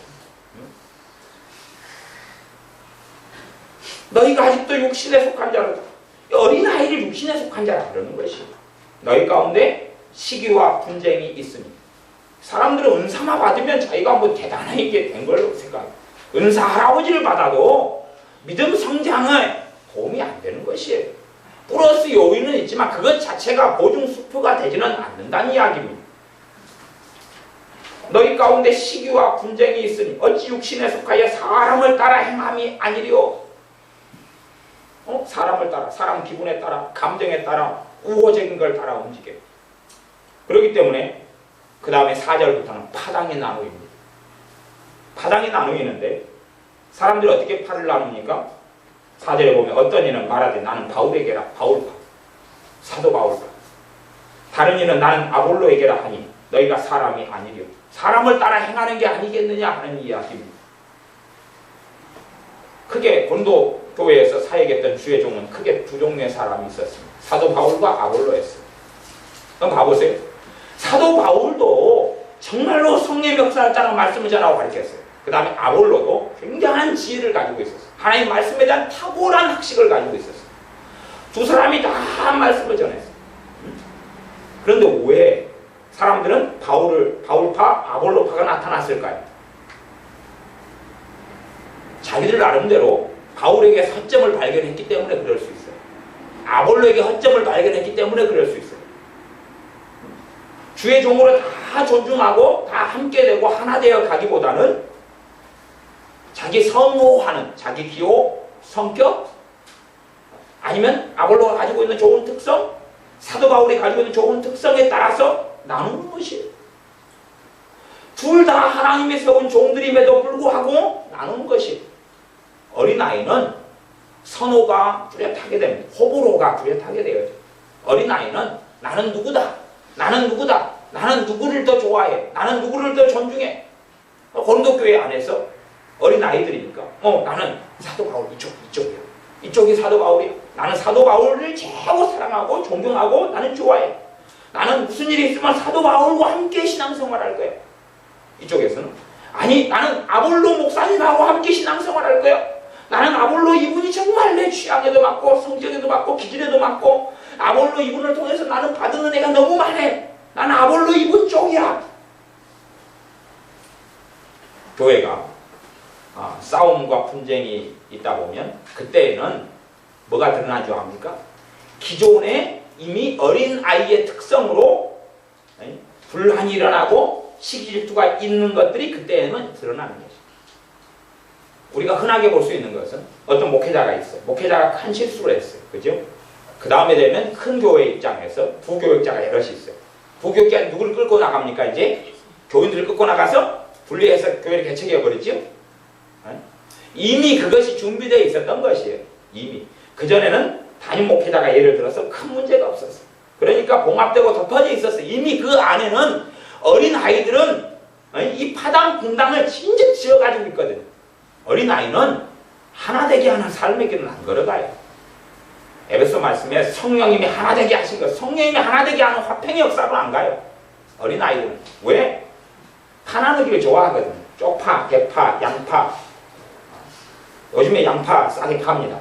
너희가 아직도 육신에 속한 자라다. 어린아이를 육신에 속한 자라 그러는 것이. 너희 가운데 시기와 분쟁이 있으니 사람들은 은사만 받으면 자기가 뭐 대단하게 된 걸로 생각해요. 은사 할아버지를 받아도 믿음 성장에 도움이 안 되는 것이에요. 플러스 요인은 있지만 그것 자체가 보증 수표가 되지는 않는다는 이야기입니다. 너희 가운데 시기와 분쟁이 있으니 어찌 육신에 속하여 사람을 따라 행함이 아니리요. 사람을 따라, 사람 기분에 따라, 감정에 따라, 우호적인 걸 따라 움직여요. 그렇기 때문에 그 다음에 4절부터는 파당의 나누기입니다. 파당이 나누기는데 사람들이 어떻게 파를 나눕니까? 4절에 보면 어떤 이는 말하되 나는 바울에게라 바울파, 사도 바울파. 다른 이는 나는 아볼로에게라 하니 너희가 사람이 아니리요. 사람을 따라 행하는 게 아니겠느냐 하는 이야기입니다. 크게 고린도 교회에서 사역했던 주의 종은 크게 두 종류의 사람이 있었습니다. 사도 바울과 아볼로였어요. 그럼 봐보세요. 사도 바울도 정말로 성령의 역사를 따라 말씀을 전하고 가르쳤어요. 그 다음에 아볼로도 굉장한 지혜를 가지고 있었어요. 하나님 말씀에 대한 탁월한 학식을 가지고 있었어요. 두 사람이 다 말씀을 전했어요. 그런데 왜 사람들은 바울파, 아볼로파가 나타났을까요? 자기들 나름대로 바울에게 허점을 발견했기 때문에 그럴 수 있어요. 아볼로에게 허점을 발견했기 때문에 그럴 수 있어요. 주의 종으로 다 존중하고 다 함께 되고 하나 되어 가기보다는 자기 성호하는 자기 기호, 성격 아니면 아볼로가 가지고 있는 좋은 특성, 사도 바울이 가지고 있는 좋은 특성에 따라서 나누는 것이에요. 둘 다 하나님이 세운 종들임에도 불구하고 나누는 것이에요. 어린아이는 선호가 뚜렷하게 됩니다. 호불호가 뚜렷하게 되어요. 어린아이는 나는 누구다. 나는 누구다. 나는 누구를 더 좋아해. 나는 누구를 더 존중해. 고린도 교회 안에서 어린아이들이니까 나는 사도 바울 이쪽이야. 이쪽이 사도 바울이야. 나는 사도 바울을 최고 사랑하고 존경하고 나는 좋아해. 나는 무슨 일이 있으면 사도 바울과 함께 신앙생활할 거야. 이쪽에서는 아니 나는 아볼로 목사님하고 함께 신앙생활할 거야. 나는 아볼로 이분이 정말 내 취향에도 맞고 성격에도 맞고 기질에도 맞고 아볼로 이분을 통해서 나는 받은 은혜가 너무 많네. 나는 아볼로 이분 쪽이야. 교회가 싸움과 분쟁이 있다 보면 그때는 뭐가 드러난 줄 압니까? 기존에 이미 어린 아이의 특성으로 분란이 일어나고 시기 질투가 있는 것들이 그때는 드러나는 거죠. 우리가 흔하게 볼 수 있는 것은 어떤 목회자가 있어요. 목회자가 큰 실수를 했어요. 그죠? 그 다음에 되면 큰 교회 입장에서 부교육자가 여럿이 있어요. 부교육자는 누구를 끌고 나갑니까? 이제 교인들을 끌고 나가서 분리해서 교회를 개척해버리죠. 이미 그것이 준비되어 있었던 것이에요. 이미. 그전에는 담임 목회자가 예를 들어서 큰 문제가 없었어요. 그러니까 봉합되고 덮어져 있었어요. 이미 그 안에는 어린 아이들은 이 파당 분당을 진즉 지어가지고 있거든요. 어린 아이는 하나 되게 하는 삶의 길은 안 걸어가요. 에베소 말씀에 성령님이 하나 되게 하신 것, 성령님이 하나 되게 하는 화평의 역사로 안 가요. 어린 아이들은. 왜? 파 나누기를 좋아하거든요. 쪽파, 대파, 양파. 요즘에 양파 싸게 팝니다.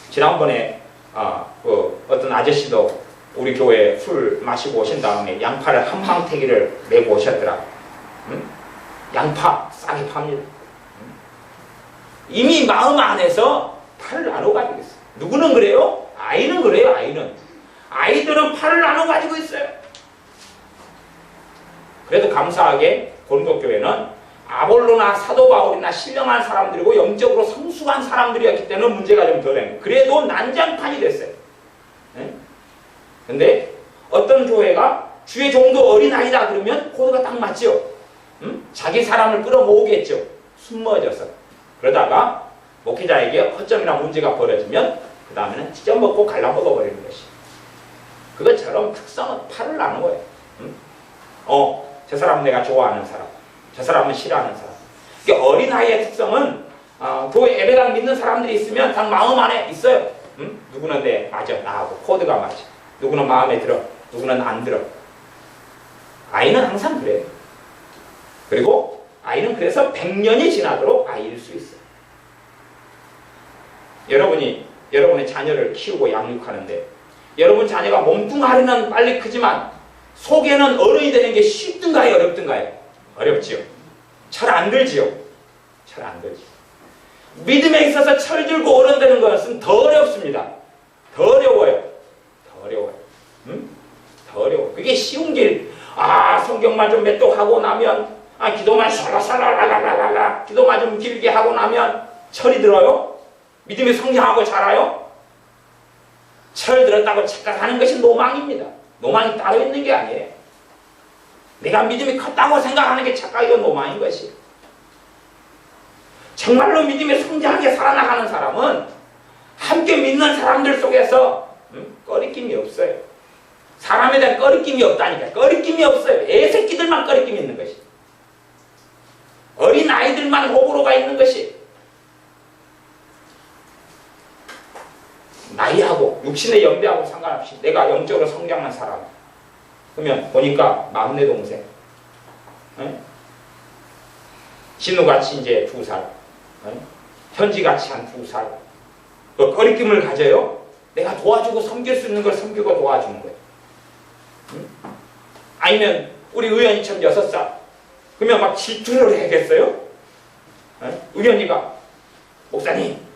지난번에 어떤 아저씨도 우리 교회에 술 마시고 오신 다음에 양파를 한 망태기를 메고 오셨더라. 양파 싸게 팝니다. 이미 마음 안에서 파를 나눠 가지고 있어요. 누구는 그래요? 아이는 그래요. 아이들은 파를 나눠 가지고 있어요. 그래도 감사하게 고린도교회는 아볼로나 사도 바울이나 신령한 사람들이고 영적으로 성숙한 사람들이었기 때문에 문제가 좀 덜해요. 그래도 난장판이 됐어요. 근데 어떤 교회가 주의 종도 어린아이다 그러면 코드가 딱 맞죠. 자기 사람을 끌어모으겠죠. 숨어져서. 그러다가 목회자에게 허점이나 문제가 벌어지면 그 다음에는 찢어먹고 갈라먹어버리는 것이. 그것처럼 특성은 팔을 나눈 거예요. 저 사람은 내가 좋아하는 사람, 저 사람은 싫어하는 사람. 그러니까 어린아이의 특성은 교회 예배당 믿는 사람들이 있으면 다 마음 안에 있어요. 누구는 내 맞아, 나하고 코드가 맞아. 누구는 마음에 들어, 누구는 안 들어. 아이는 항상 그래요. 그리고 아이는 그래서 100년이 지나도록 아이일 수 있어요. 여러분의 자녀를 키우고 양육하는데 여러분 자녀가 몸뚱아리는 빨리 크지만 속에는 어른이 되는 게 쉽든가요? 어렵든가요? 어렵지요. 잘 안 들지요. 잘 안 들지요. 믿음에 있어서 철들고 어른 되는 것은 더 어렵습니다. 더 어려워요. 더 어려워요. 더 어려워요. 그게 쉬운 길. 성경만 좀 몇 독 하고 나면 기도만 샤라샤라라라라라 기도만 좀 길게 하고 나면 철이 들어요? 믿음이 성장하고 자라요? 철 들었다고 착각하는 것이 노망입니다. 노망이 따로 있는 게 아니에요. 내가 믿음이 컸다고 생각하는 게 착각이고 노망인 것이에요. 정말로 믿음이 성장하게 살아나가는 사람은 함께 믿는 사람들 속에서 꺼리낌이 없어요. 사람에 대한 꺼리낌이 없다니까. 꺼리낌이 없어요. 애새끼들만 꺼리낌이 있는 것이. 어린 아이들만 호불호가 있는 것이. 나이하고 육신의 연배하고 상관없이 내가 영적으로 성장한 사람. 그러면 보니까 막내 동생, 진우같이 이제 2살, 현지같이 한 2살. 그 꺼리낌을 가져요. 내가 도와주고 섬길 수 있는 걸 섬기고 도와주는 거예요. 아니면 우리 의원이처럼 6살. 그러면 막 질투를 해야겠어요? 의원이가 목사님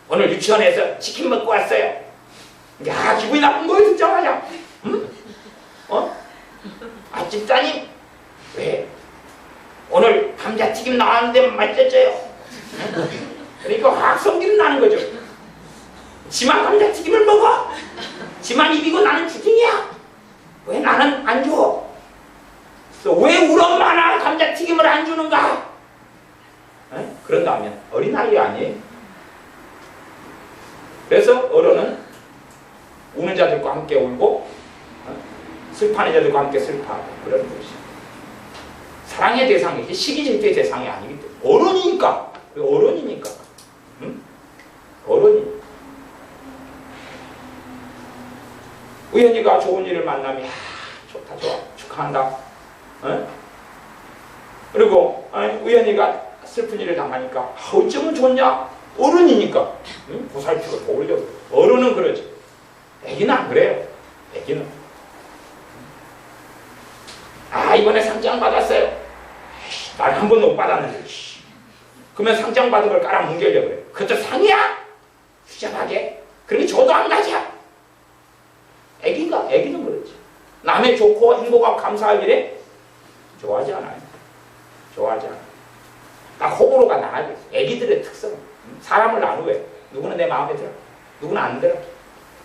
오늘 유치원에서 치킨 먹고 왔어요. 야, 기분이 나쁜 거예요 듣자마자. 집사님 왜? 오늘 감자튀김 나왔는데 맛있었어요. 그러니까 확 성질이 나는 거죠. 지만 감자튀김을 먹어? 지만 입이고 나는 주둥이야? 왜 나는 안 줘? 왜 우리 엄마나 감자튀김을 안 주는가? 그런다면 어린아이 아니에요. 그래서 어른은 우는 자들과 함께 울고 슬퍼하는 자들과 함께 슬퍼하고 그런 것이죠. 사랑의 대상이지 시기 질투의 대상이 아니기 때문에 어른이니까. 어른이니까. 어른이니까. 우연히가 좋은 일을 만나면 좋다 좋아 축하한다. 그리고 우연히가 슬픈 일을 당하니까 어쩌면 좋냐? 어른이니까 보살피고 도우려고. 어른은 그러지. 애기는 안 그래요. 애기는 이번에 상장 받았어요. 난 한 번도 못 받았는데. 그러면 상장 받은 걸 깔아뭉개려고 그래. 그것도 상이야? 수잡하게. 그러니 저도 안 가자. 애기는 그렇지. 남의 좋고 행복하고 감사할 일에 좋아하지 않아요. 좋아하지 않아요. 딱 호불호가 나가죠. 애기들의 특성은. 사람을 나누어요. 누구는 내 마음에 들어. 누구는 안 들어.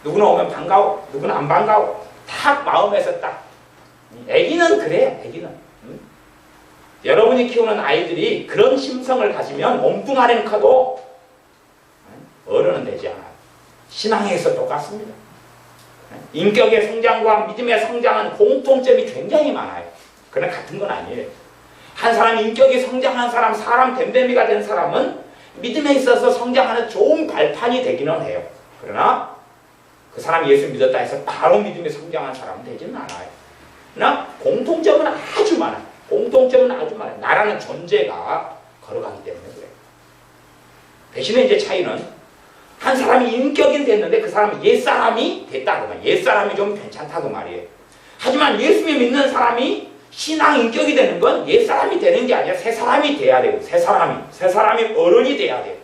누구는 오면 반가워. 누구는 안 반가워. 딱 마음에서 딱. 애기는 그래요. 애기는. 여러분이 키우는 아이들이 그런 심성을 가지면 몸뚱아리는 커도 어른은 되지 않아요. 신앙에서 똑같습니다. 인격의 성장과 믿음의 성장은 공통점이 굉장히 많아요. 그러나 같은 건 아니에요. 한 사람 인격이 성장한 사람, 사람 됨됨이가 된 사람은 믿음에 있어서 성장하는 좋은 발판이 되기는 해요. 그러나 그 사람이 예수 믿었다 해서 바로 믿음이 성장한 사람은 되지는 않아요. 그러나 공통점은 아주 많아요. 공통점은 아주 많아요. 나라는 존재가 걸어가기 때문에 그래요. 대신에 이제 차이는 한 사람이 인격이 됐는데 그 사람이 옛사람이 됐다. 옛사람이 좀 괜찮다 그 말이에요. 하지만 예수님 믿는 사람이 신앙 인격이 되는 건 옛사람이 되는 게 아니라 새사람이 돼야 돼요. 새사람이 어른이 돼야 돼요.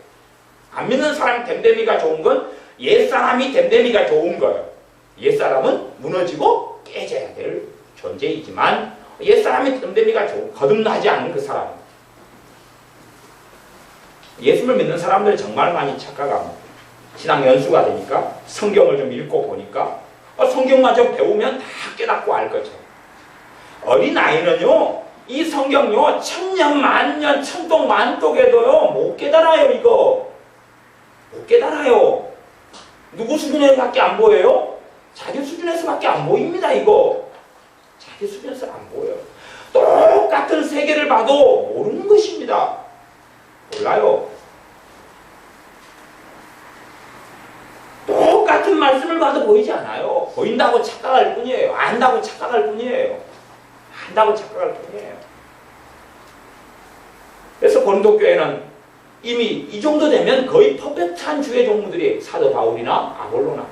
안 믿는 사람 됨됨이가 좋은 건 옛사람이 됨됨이가 좋은 거예요. 옛사람은 무너지고 깨져야 될 존재이지만 옛사람이 됨됨이가 거듭나지 않는 그 사람. 예수를 믿는 사람들 정말 많이 착각합니다. 신앙 연수가 되니까 성경을 좀 읽고 보니까 성경만 좀 배우면 다 깨닫고 알 것처럼. 어린아이는요 이 성경요 천년 만년 천동 만독에도요 못 깨달아요. 이거 못 깨달아요. 누구 수준에서밖에 안 보여요? 자기 수준에서밖에 안 보입니다. 이거 자기 수준에서 안 보여요. 똑같은 세계를 봐도 모르는 것입니다. 몰라요. 똑같은 말씀을 봐도 보이지 않아요. 보인다고 착각할 뿐이에요. 안다고 착각할 뿐이에요. 안다고 착각할 뿐이에요. 그래서 고린도교회는 이미 이 정도 되면 거의 퍼펙트한 주의 종들이 사도 바울이나 아볼로나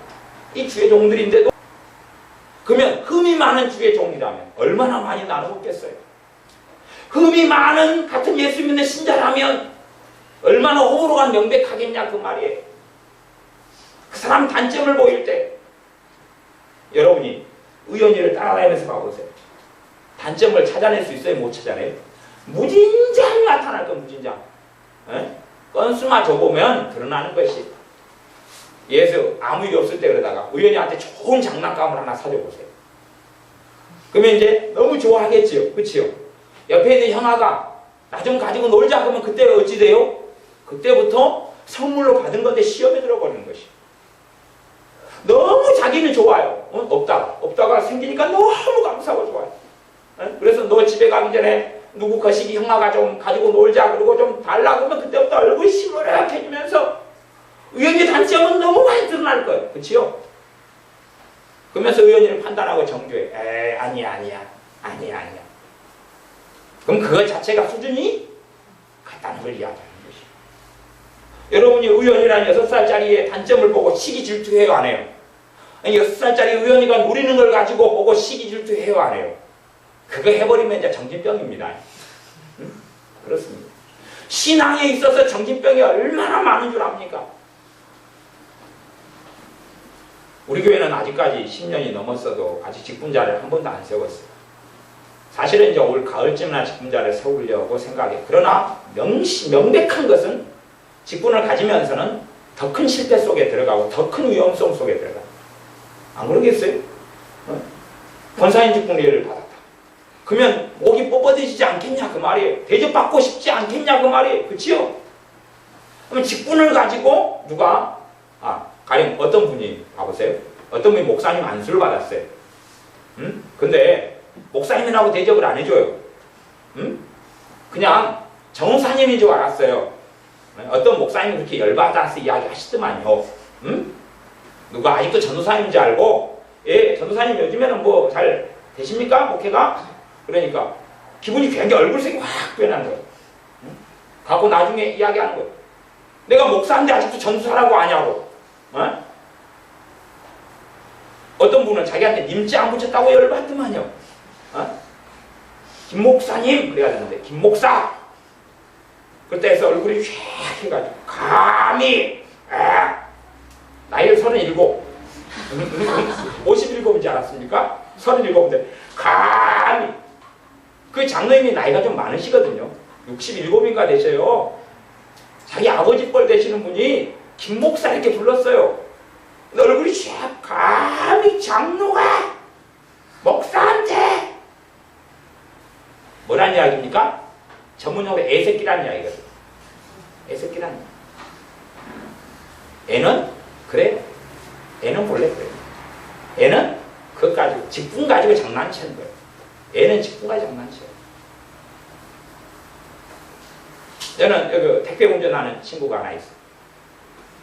이 주의 종들인데도 그러면 흠이 많은 주의 종이라면 얼마나 많이 나눠먹겠어요? 흠이 많은 같은 예수 믿는 신자라면 얼마나 호불호가 명백하겠냐 그 말이에요. 그 사람 단점을 보일 때 여러분이 의원이를 따라다니면서 봐보세요. 단점을 찾아낼 수 있어요? 못 찾아내요? 무진장 나타날 거 무진장. 건수만 줘보면 드러나는 것이. 예수 아무 일 없을 때 그러다가 의원이한테 좋은 장난감을 하나 사줘보세요. 그러면 이제 너무 좋아하겠지요. 그치요? 옆에 있는 형아가 나 좀 가지고 놀자 그러면 그때 어찌 돼요? 그때부터 선물로 받은 건데 시험에 들어버리는 것이. 너무 자기는 좋아요. 없다가 생기니까 너무 감사하고 좋아요. 그래서 너 집에 가기 전에 누구 거시기 형아가 좀 가지고 놀자 그러고 좀 달라 그러면 그때부터 얼굴이 시무룩해지면서 의원의 단점은 너무 많이 드러날 거예요. 그치요? 그러면서 의원이를 판단하고 정죄해. 아니야. 그럼 그것 자체가 수준이 같다는 걸 이야기하는 것이에요. 여러분이 의원이라는 6살짜리의 단점을 보고 시기 질투해요? 안 해요? 6살짜리 의원이가 누리는 걸 가지고 보고 시기 질투해요? 안 해요? 그거 해버리면 이제 정신병입니다. 그렇습니다. 신앙에 있어서 정신병이 얼마나 많은 줄 압니까? 우리 교회는 아직까지 10년이 넘었어도 아직 직분자를 한 번도 안 세웠어요. 사실은 이제 올 가을쯤이나 직분자를 세우려고 생각해요. 그러나 명백한 것은 직분을 가지면서는 더 큰 실패 속에 들어가고 더 큰 위험성 속에 들어가요. 안 그러겠어요? 권사인 직분례를 받았다. 그러면 목이 뻣뻣해지지 않겠냐 그 말이에요. 대접받고 싶지 않겠냐 그 말이에요. 그치요? 그러면 직분을 가지고 누가 가령 어떤 분이 봐보세요. 어떤 분이 목사님 안수를 받았어요. 근데 목사님이라고 대접을 안 해줘요. 그냥 정사님인 줄 알았어요. 어떤 목사님이 그렇게 열받아서 이야기하시더만요. 누가 아직도 전도사님인 줄 알고 전도사님 요즘에는 뭐 잘 되십니까? 목회가? 그러니까 기분이 굉장히 얼굴색이 확 변하는 거예요. 갖고 나중에 이야기하는 거예요. 내가 목사인데 아직도 전도사라고 하냐고. 어떤 분은 자기한테 님자 안 붙였다고 열받더만요. 김 목사님 그래야 되는데 김 목사. 그때 해서 얼굴이 쫙 해가지고 감히 나이를 37 57인지 알았습니까? 37인데 감히 그 장로님이 나이가 좀 많으시거든요. 67인가 되셔요. 자기 아버지 뻘 되시는 분이 김 목사 이렇게 불렀어요. 근데 얼굴이 쫙 감히 장로가 목사한테 뭐란 이야기입니까? 전문용어로 애새끼란 이야기거든요. 애새끼란 이야기. 애는 그래. 애는 본래 그래. 애는 그것 가지고 직분 가지고 장난치는 거예요. 애는 직분 가지고 장난쳐요. 저는 여기 택배 운전하는 친구가 하나 있어.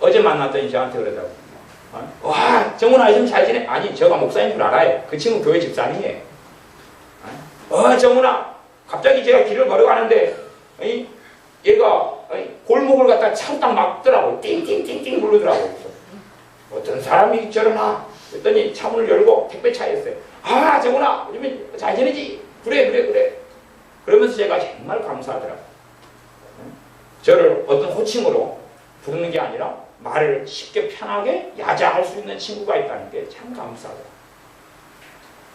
어제 만났더니 저한테 그러더라고. 와, 정훈아 요즘 잘 지내? 아니, 제가 목사인 줄 알아요. 그 친구 교회 집사님이에요. 정훈아, 갑자기 제가 길을 걸어가는데 얘가 골목을 갖다 차로 딱 막더라고. 띵띵띵띵 부르더라고. 어떤 사람이 저러나? 그랬더니 차문을 열고 택배차였어요. 정훈아, 요즘에 잘 지내지? 그래. 그러면서 제가 정말 감사하더라고. 저를 어떤 호칭으로 부르는 게 아니라 말을 쉽게 편하게 야자할 수 있는 친구가 있다는 게 참 감사하더라고.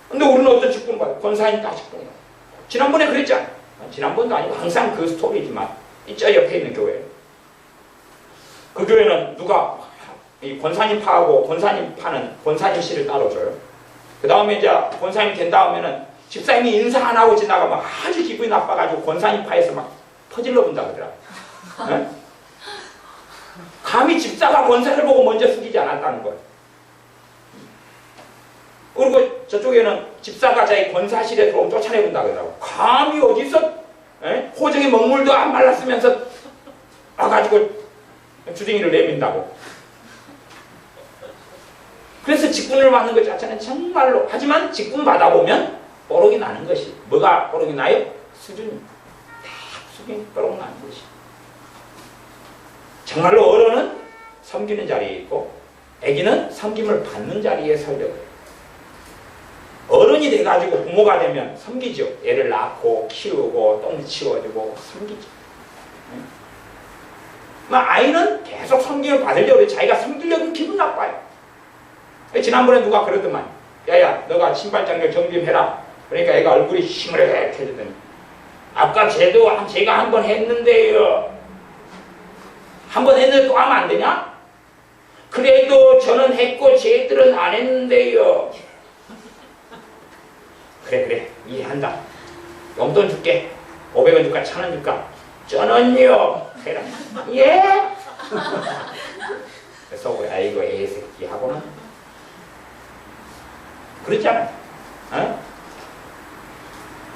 근데 우리는 어떤 직분을 받아요? 권사니까 직분이요. 지난번에 그랬잖아요. 지난번도 아니고 항상 그 스토리지만 저 옆에 있는 교회. 그 교회는 누가 이 권사님 파하고 권사님 파는 권사님 씨를 따로 줘요. 그 다음에 이제 권사님 된 다음에는 집사님이 인사 안 하고 지나가면 아주 기분이 나빠가지고 권사님 파에서 막 퍼질러 본다 그러더라고요. 네? 감히 집사가 권사를 보고 먼저 숙이지 않았다는 거예요. 그리고 저쪽에는 집사가 자기 권사실에 들어오면 쫓아내본다 그러더라고요. 감히 어디서 호적에 먹물도 안 말랐으면서 와가지고 주둥이를 내민다고. 그래서 직분을 받는 것 자체는 정말로, 하지만 직분 받아보면 뽀록이 나는 것이. 뭐가 뽀록이 나요? 수준이. 딱 수준이 뽀록 나는 것이. 정말로 어른은 섬기는 자리에 있고 아기는 섬김을 받는 자리에 서려고 해요. 어른이 돼가지고 부모가 되면 섬기죠. 애를 낳고 키우고 똥 치워주고 섬기죠. 아이는 계속 섬김을 받으려고 해요. 자기가 섬기려면 기분 나빠요. 지난번에 누가 그러더만, 야야 너가 신발장력 정비해라. 그러니까 애가 얼굴이 시무룩해지더니 아까 제가 한 번 했는데요. 한 번 했는데 또 하면 안 되냐? 그래도 저는 했고 쟤들은 안 했는데요. 그래 이해한다. 용돈 줄게. 500원 줄까 1000원 줄까? 저는요. 해라. 예? 그래서 우리 아이고 애새끼 하고는 그렇잖아.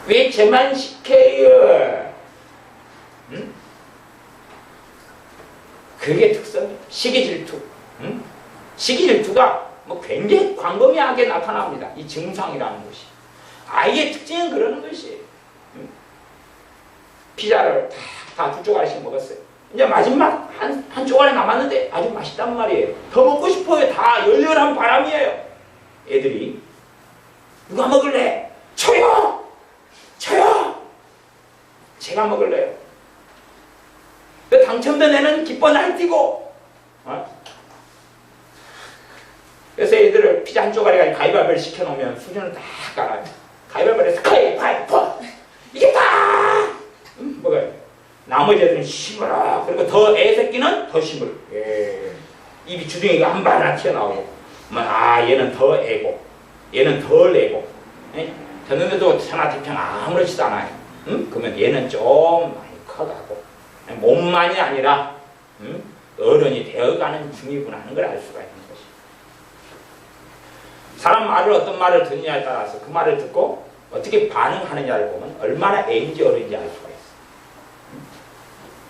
왜 쟤만 시켜요? 응? 그게 특성이에요. 시기질투. 응? 시기질투가 뭐 굉장히 광범위하게 나타납니다. 이 증상이라는 것이. 아이의 특징은 그러는 것이에요. 응? 피자를 다 두 조각씩 먹었어요. 이제 마지막 한 조각이 남았는데 아주 맛있단 말이에요. 더 먹고 싶어요. 다 열렬한 바람이에요. 애들이 누가 먹을래? 저요! 제가 먹을래요. 당첨된 애는 기뻐 날뛰고. 그래서 애들을 피자 한 조각에 가위바위보를 시켜놓으면 수준을 다 깔아요. 가위바위보를 해서 가위바위보! 이겼다! 먹어요. 나머지 애들은 시무룩. 그리고 더 애새끼는 더 시무룩. 입이 주둥이가 한 발 하나 튀어나오고. 얘는 더 애고 얘는 덜 애고. 됐는데도 천하태평 아무렇지도 않아요. 그러면 얘는 좀 많이 커가고 몸만이 아니라 어른이 되어가는 중이구나 하는 걸 알 수가 있는 것이. 사람 말을 어떤 말을 듣느냐에 따라서 그 말을 듣고 어떻게 반응하느냐를 보면 얼마나 애인지 어른인지 알 수가 있어요.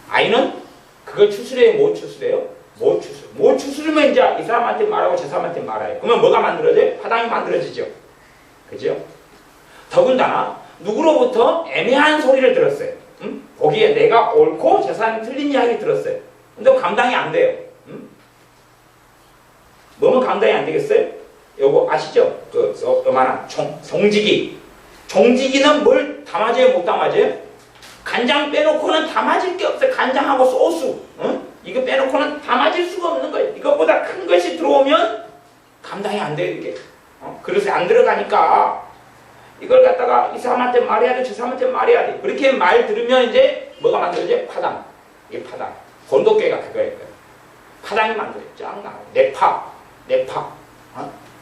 아이는 그걸 추스려요? 못 추스려요? 못 추스려. 못 추스르면 이제 이 사람한테 말하고 저 사람한테 말아요. 그러면 뭐가 만들어져요? 파당이 만들어지죠. 그죠? 더군다나 누구로부터 애매한 소리를 들었어요. 거기에 내가 옳고 저 사람이 틀린 이야기 들었어요. 근데 감당이 안 돼요. 뭐면 감당이 안 되겠어요? 요거 아시죠? 요만한 종지기. 종지기는 뭘 담아줘요? 못 담아줘요? 간장 빼놓고는 담아질 게 없어요. 간장하고 소스. 이거 빼놓고는 담아질 수가 없는 거예요. 이것보다 큰 것이 들어오면 감당이 안 돼요, 이게. 그릇에 안 들어가니까 이걸 갖다가 이 사람한테 말해야 돼, 저 사람한테 말해야 돼. 그렇게 말 들으면 이제 뭐가 만들어져요? 파당. 이게 파당. 건도깨가 그거예요. 파당이 만들어요. 쫙 나와요. 내 파.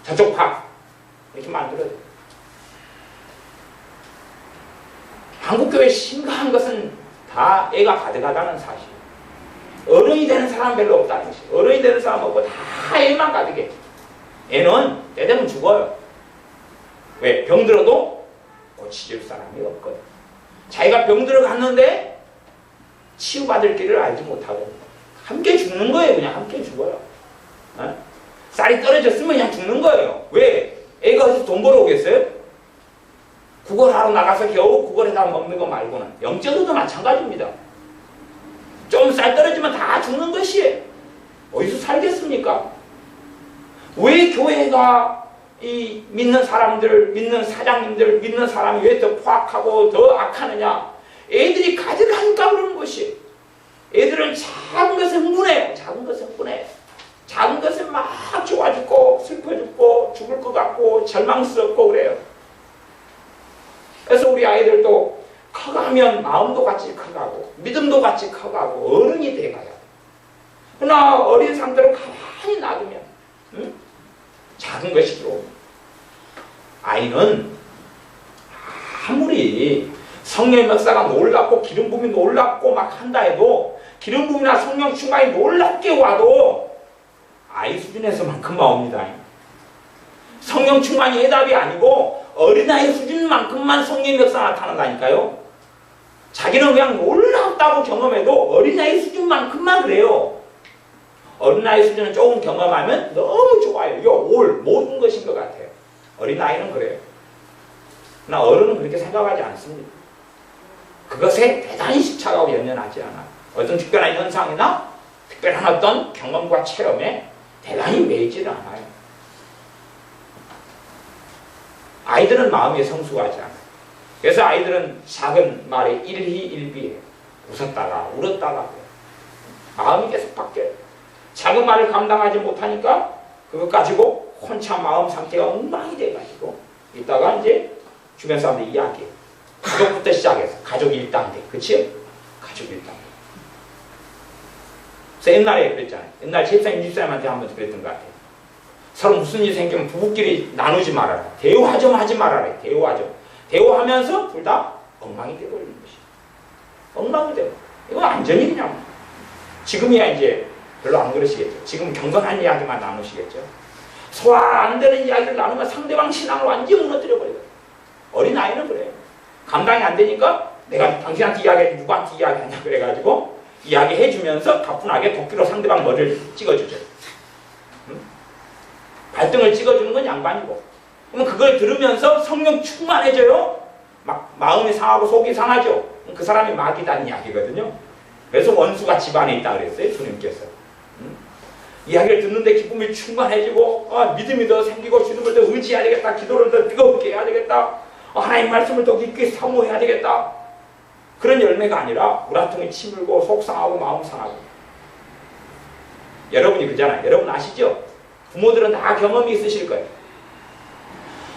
저쪽 파. 이렇게 만들어요. 한국교회 심각한 것은 다 애가 가득하다는 사실. 어른이 되는 사람 별로 없다는 것이. 어른이 되는 사람 없고 다 애만 가득해. 애는 때 되면 죽어요. 왜? 병들어도 고치줄 사람이 없거든. 자기가 병들어 갔는데 치유받을 길을 알지 못하고 함께 죽는 거예요. 그냥 함께 죽어요. 쌀이 떨어졌으면 그냥 죽는 거예요. 왜? 애가 어디서 돈 벌어오겠어요? 구걸하러 나가서 겨우 구걸에다 먹는 거 말고는. 영적으로도 마찬가지입니다. 좀 쌀 떨어지면 다 죽는 것이에요. 어디서 살겠습니까? 왜 교회가 이 믿는 사람들, 믿는 사장님들, 믿는 사람이 왜 더 포악하고 더 악하느냐? 애들이 가득하니까 그러는 것이에요. 애들은 작은 것에 흥분해요. 작은 것에 흥분해요. 작은 것에 막 좋아 죽고 슬퍼 죽고 죽을 것 같고 절망스럽고 그래요. 그래서 우리 아이들도 커가면 마음도 같이 커가고 믿음도 같이 커가고 어른이 돼가요. 그러나 어린 상태로 가만히 놔두면 작은 것이 들어옵니다. 아이는 아무리 성령의 역사가 놀랍고 기름 부음이 놀랍고 막 한다 해도 기름 부음이나 성령 충만이 놀랍게 와도 아이 수준에서만큼 나옵니다. 성령 충만이 해답이 아니고 어린아이 수준만큼만 성령의 역사가 나타난다니까요. 자기는 그냥 놀랍다고 경험해도 어린아이 수준만큼만 그래요. 어린아이 수준은 조금 경험하면 너무 좋아요. 이거 모든 것인 것 같아요. 어린아이는 그래요. 그러나 어른은 그렇게 생각하지 않습니다. 그것에 대단히 집착하고 연연하지 않아요. 어떤 특별한 현상이나 특별한 어떤 경험과 체험에 대단히 매이지를 않아요. 아이들은 마음이 성숙하지 않아요. 그래서 아이들은 작은 말에 일희일비해요. 웃었다가 울었다가 마음이 계속 바뀌어요. 작은 말을 감당하지 못하니까 그것 가지고 혼자 마음 상태가 엉망이 돼가지고 이따가 이제 주변 사람들 이야기해요. 가족부터 시작해서 가족 일당대, 그치? 가족 일당대. 그래서 옛날에 그랬잖아요. 옛날 집사님, 집사님한테 한번 그랬던 것 같아요. 서로 무슨 일이 생기면 부부끼리 나누지 말아라. 대화 좀 하지 말아라. 대화 좀. 대화하면서 둘 다 엉망이 되어버리는 것이. 엉망이 되고. 이건 완전히 그냥 지금이야 이제 별로 안 그러시겠죠. 지금 경건한 이야기만 나누시겠죠. 소화 안 되는 이야기를 나누면 상대방 신앙을 완전히 무너뜨려버려요. 어린아이는 그래요. 감당이 안 되니까 내가 당신한테 이야기해 누구한테 이야기하냐 그래가지고 이야기해주면서 가뿐하게 도끼로 상대방 머리를 찍어주죠. 발등을 찍어주는 건 양반이고. 그러면 그걸 들으면서 성령 충만해져요. 막 마음이 상하고 속이 상하죠. 그 사람이 마귀다는 이야기거든요. 그래서 원수가 집안에 있다 그랬어요. 주님께서. 이야기를 듣는데 기쁨이 충만해지고 믿음이 더 생기고 주님을 더 의지해야 되겠다. 기도를 더 뜨겁게 해야 되겠다. 하나님 말씀을 더 깊게 사모해야 되겠다. 그런 열매가 아니라 우라통이 치밀고 속상하고 마음 상하고. 여러분이 그잖아요. 여러분 아시죠? 부모들은 다 경험이 있으실 거예요.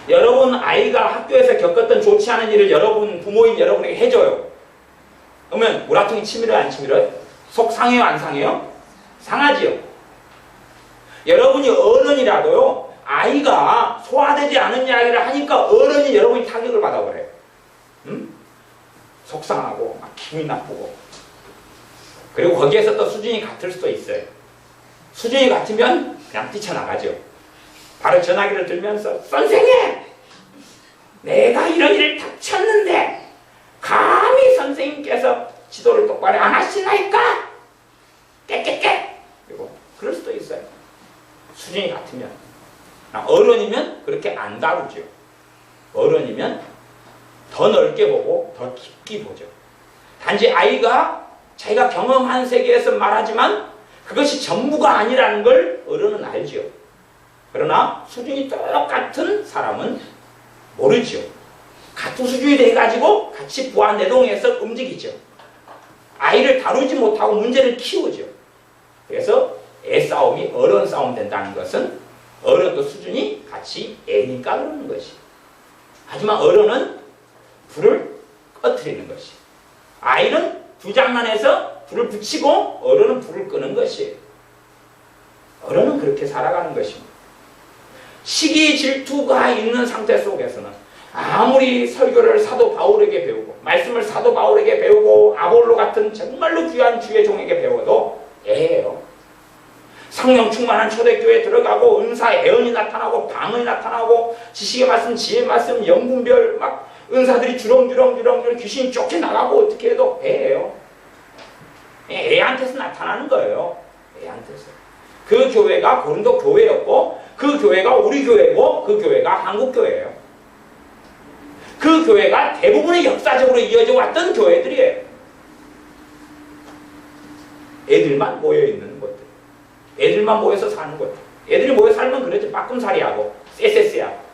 여러분 아이가 학교에서 겪었던 좋지 않은 일을 여러분 부모인 여러분에게 해줘요. 그러면 우라통이 치밀어요? 안 치밀어요? 속 상해요? 안 상해요? 상하지요. 여러분이 어른이라도요. 아이가 소화되지 않은 이야기를 하니까 어른이 여러분이 타격을 받아버려요. 속상하고 막 기분이 나쁘고. 그리고 거기에서 또 수준이 같을 수도 있어요. 수준이 같으면 그냥 뛰쳐나가죠. 바로 전화기를 들면서 선생님! 내가 이런 일을 닥쳤는데 감히 선생님께서 지도를 똑바로 안 하시나이까? 깨깨깨! 그리고 수준이 같으면. 어른이면 그렇게 안 다루죠. 어른이면 더 넓게 보고 더 깊게 보죠. 단지 아이가 자기가 경험한 세계에서 말하지만 그것이 전부가 아니라는 걸 어른은 알죠. 그러나 수준이 똑같은 사람은 모르죠. 같은 수준이 돼가지고 같이 부안내동해서 움직이죠. 아이를 다루지 못하고 문제를 키우죠. 그래서 애싸움이 어른 싸움 된다는 것은 어른도 수준이 같이 애니까 그러는 것이. 하지만 어른은 불을 꺼뜨리는 것이. 아이는 부장난해서 불을 붙이고 어른은 불을 끄는 것이에요. 어른은 그렇게 살아가는 것입니다. 시기 질투가 있는 상태 속에서는 아무리 설교를 사도 바울에게 배우고 말씀을 사도 바울에게 배우고 아볼로 같은 정말로 귀한 주의 종에게 배워도 애예요. 성령 충만한 초대교회에 들어가고 은사 애언이 나타나고 방언이 나타나고 지식의 말씀, 지혜의 말씀, 영분별 막 은사들이 주렁주렁 귀신이 쫓겨나가고 어떻게 해도 애예요. 애한테서 나타나는 거예요. 애한테서. 그 교회가 고린도 교회였고 그 교회가 우리 교회고 그 교회가 한국 교회예요. 그 교회가 대부분의 역사적으로 이어져 왔던 교회들이에요. 애들만 모여있는 곳들. 애들만 모여서 사는 곳들. 애들이 모여 살면 그러지. 빠꿈살이하고 쎄쎄쎄하고.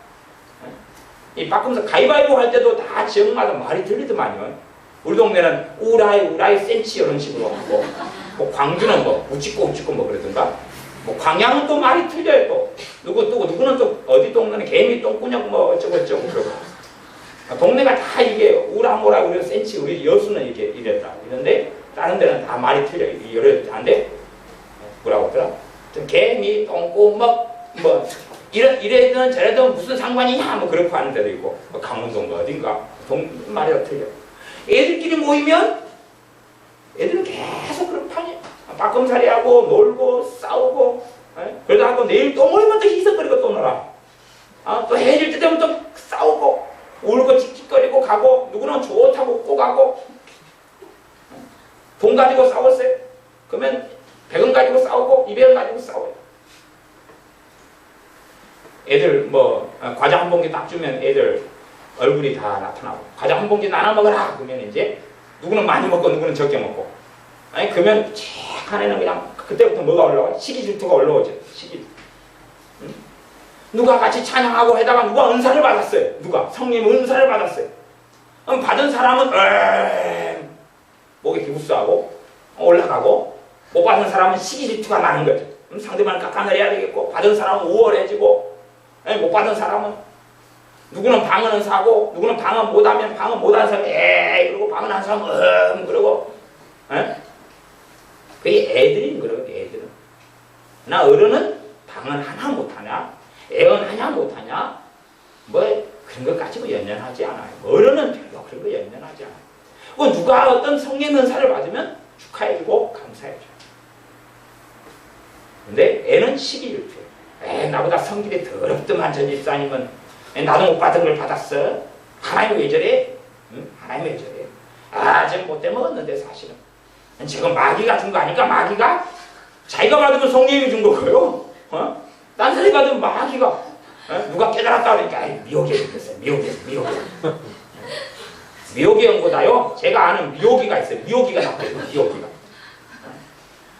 이 빠꿈살 가위바위보 할 때도 다 지역마다 말이 틀리더만요. 우리 동네는 우라이 센치 이런 식으로 하고 뭐 광주는 뭐 우찌꼬 뭐 그러던가 뭐 광양은 또 말이 틀려요. 또 누구는 또 어디 동네는 개미 똥꾸녕 뭐 어쩌고 그러고 동네가 다 이게 우라모라 우리 센치 우리 여수는 이게 이랬다 이런데 다른 데는 다 말이 틀려요. 이래 안돼 뭐라고 하더라? 좀 개미 똥꾸먹 뭐 이래든 저래든 무슨 상관이냐 뭐 그렇게 하는 데도 있고 뭐 강원도인가 어딘가 말이 틀려. 애들끼리 모이면 애들은 계속 그런 판이야. 빠끔살이하고 놀고 싸우고 그러다 하고 내일 또 모이면 또 희석거리고 또 놀아. 또 해질 때 되면 또 싸우고 울고 틱틱거리고 가고 누구는 좋다고 웃고 가고 돈 가지고 싸웠어요. 그러면 100원 가지고 싸우고 200원 가지고 싸워요. 애들 뭐 과자 한 봉지 딱 주면 애들 얼굴이 다 나타나고 과자 한 봉지 나눠 먹어라 그러면 이제 누구는 많이 먹고 누구는 적게 먹고 아니 그러면 한에는 그냥 그때부터 뭐가 올라와요? 시기 질투가 올라오죠. 시기. 누가 같이 찬양하고 해다가 누가 은사를 받았어요. 누가 성령 은사를 받았어요. 그럼 받은 사람은 목에 기부스하고 올라가고 못 받은 사람은 시기 질투가 나는 거죠. 그럼 상대방을 깎아내려야 되겠고 받은 사람은 우월해지고 못 받은 사람은 누구는 방언은 사고 누구는 방언 못하면 방언 못하는 사람은 에이 그러고 방언한 사람은 그러고 그게 애들인 거예요. 애들은. 나 어른은 방언 하나 못하냐 애언 하냐 못하냐 뭐 그런 것 가지고 연연하지 않아요. 어른은 별로 그런 거 연연하지 않아요. 뭐 누가 어떤 성령 은사를 받으면 축하해주고 감사해줘요. 근데 애는 시기 질투예요. 나보다 성질이 더럽더만 저 집사님은 나도 못 받은 걸 받았어. 하나님 왜 저래? 하나님 왜 저래? 지금 못돼 먹었는데 사실은. 지금 마귀가 준 거 아니까 마귀가 자기가 받으면 성령이 준 거고요. 딴 사람이 받으면 마귀가 누가 깨달았다 그러니까 미혹이 생겼어요. 미혹의 연고다요. 제가 아는 미혹이가 있어요. 미혹이가 나빠요. 미혹이가.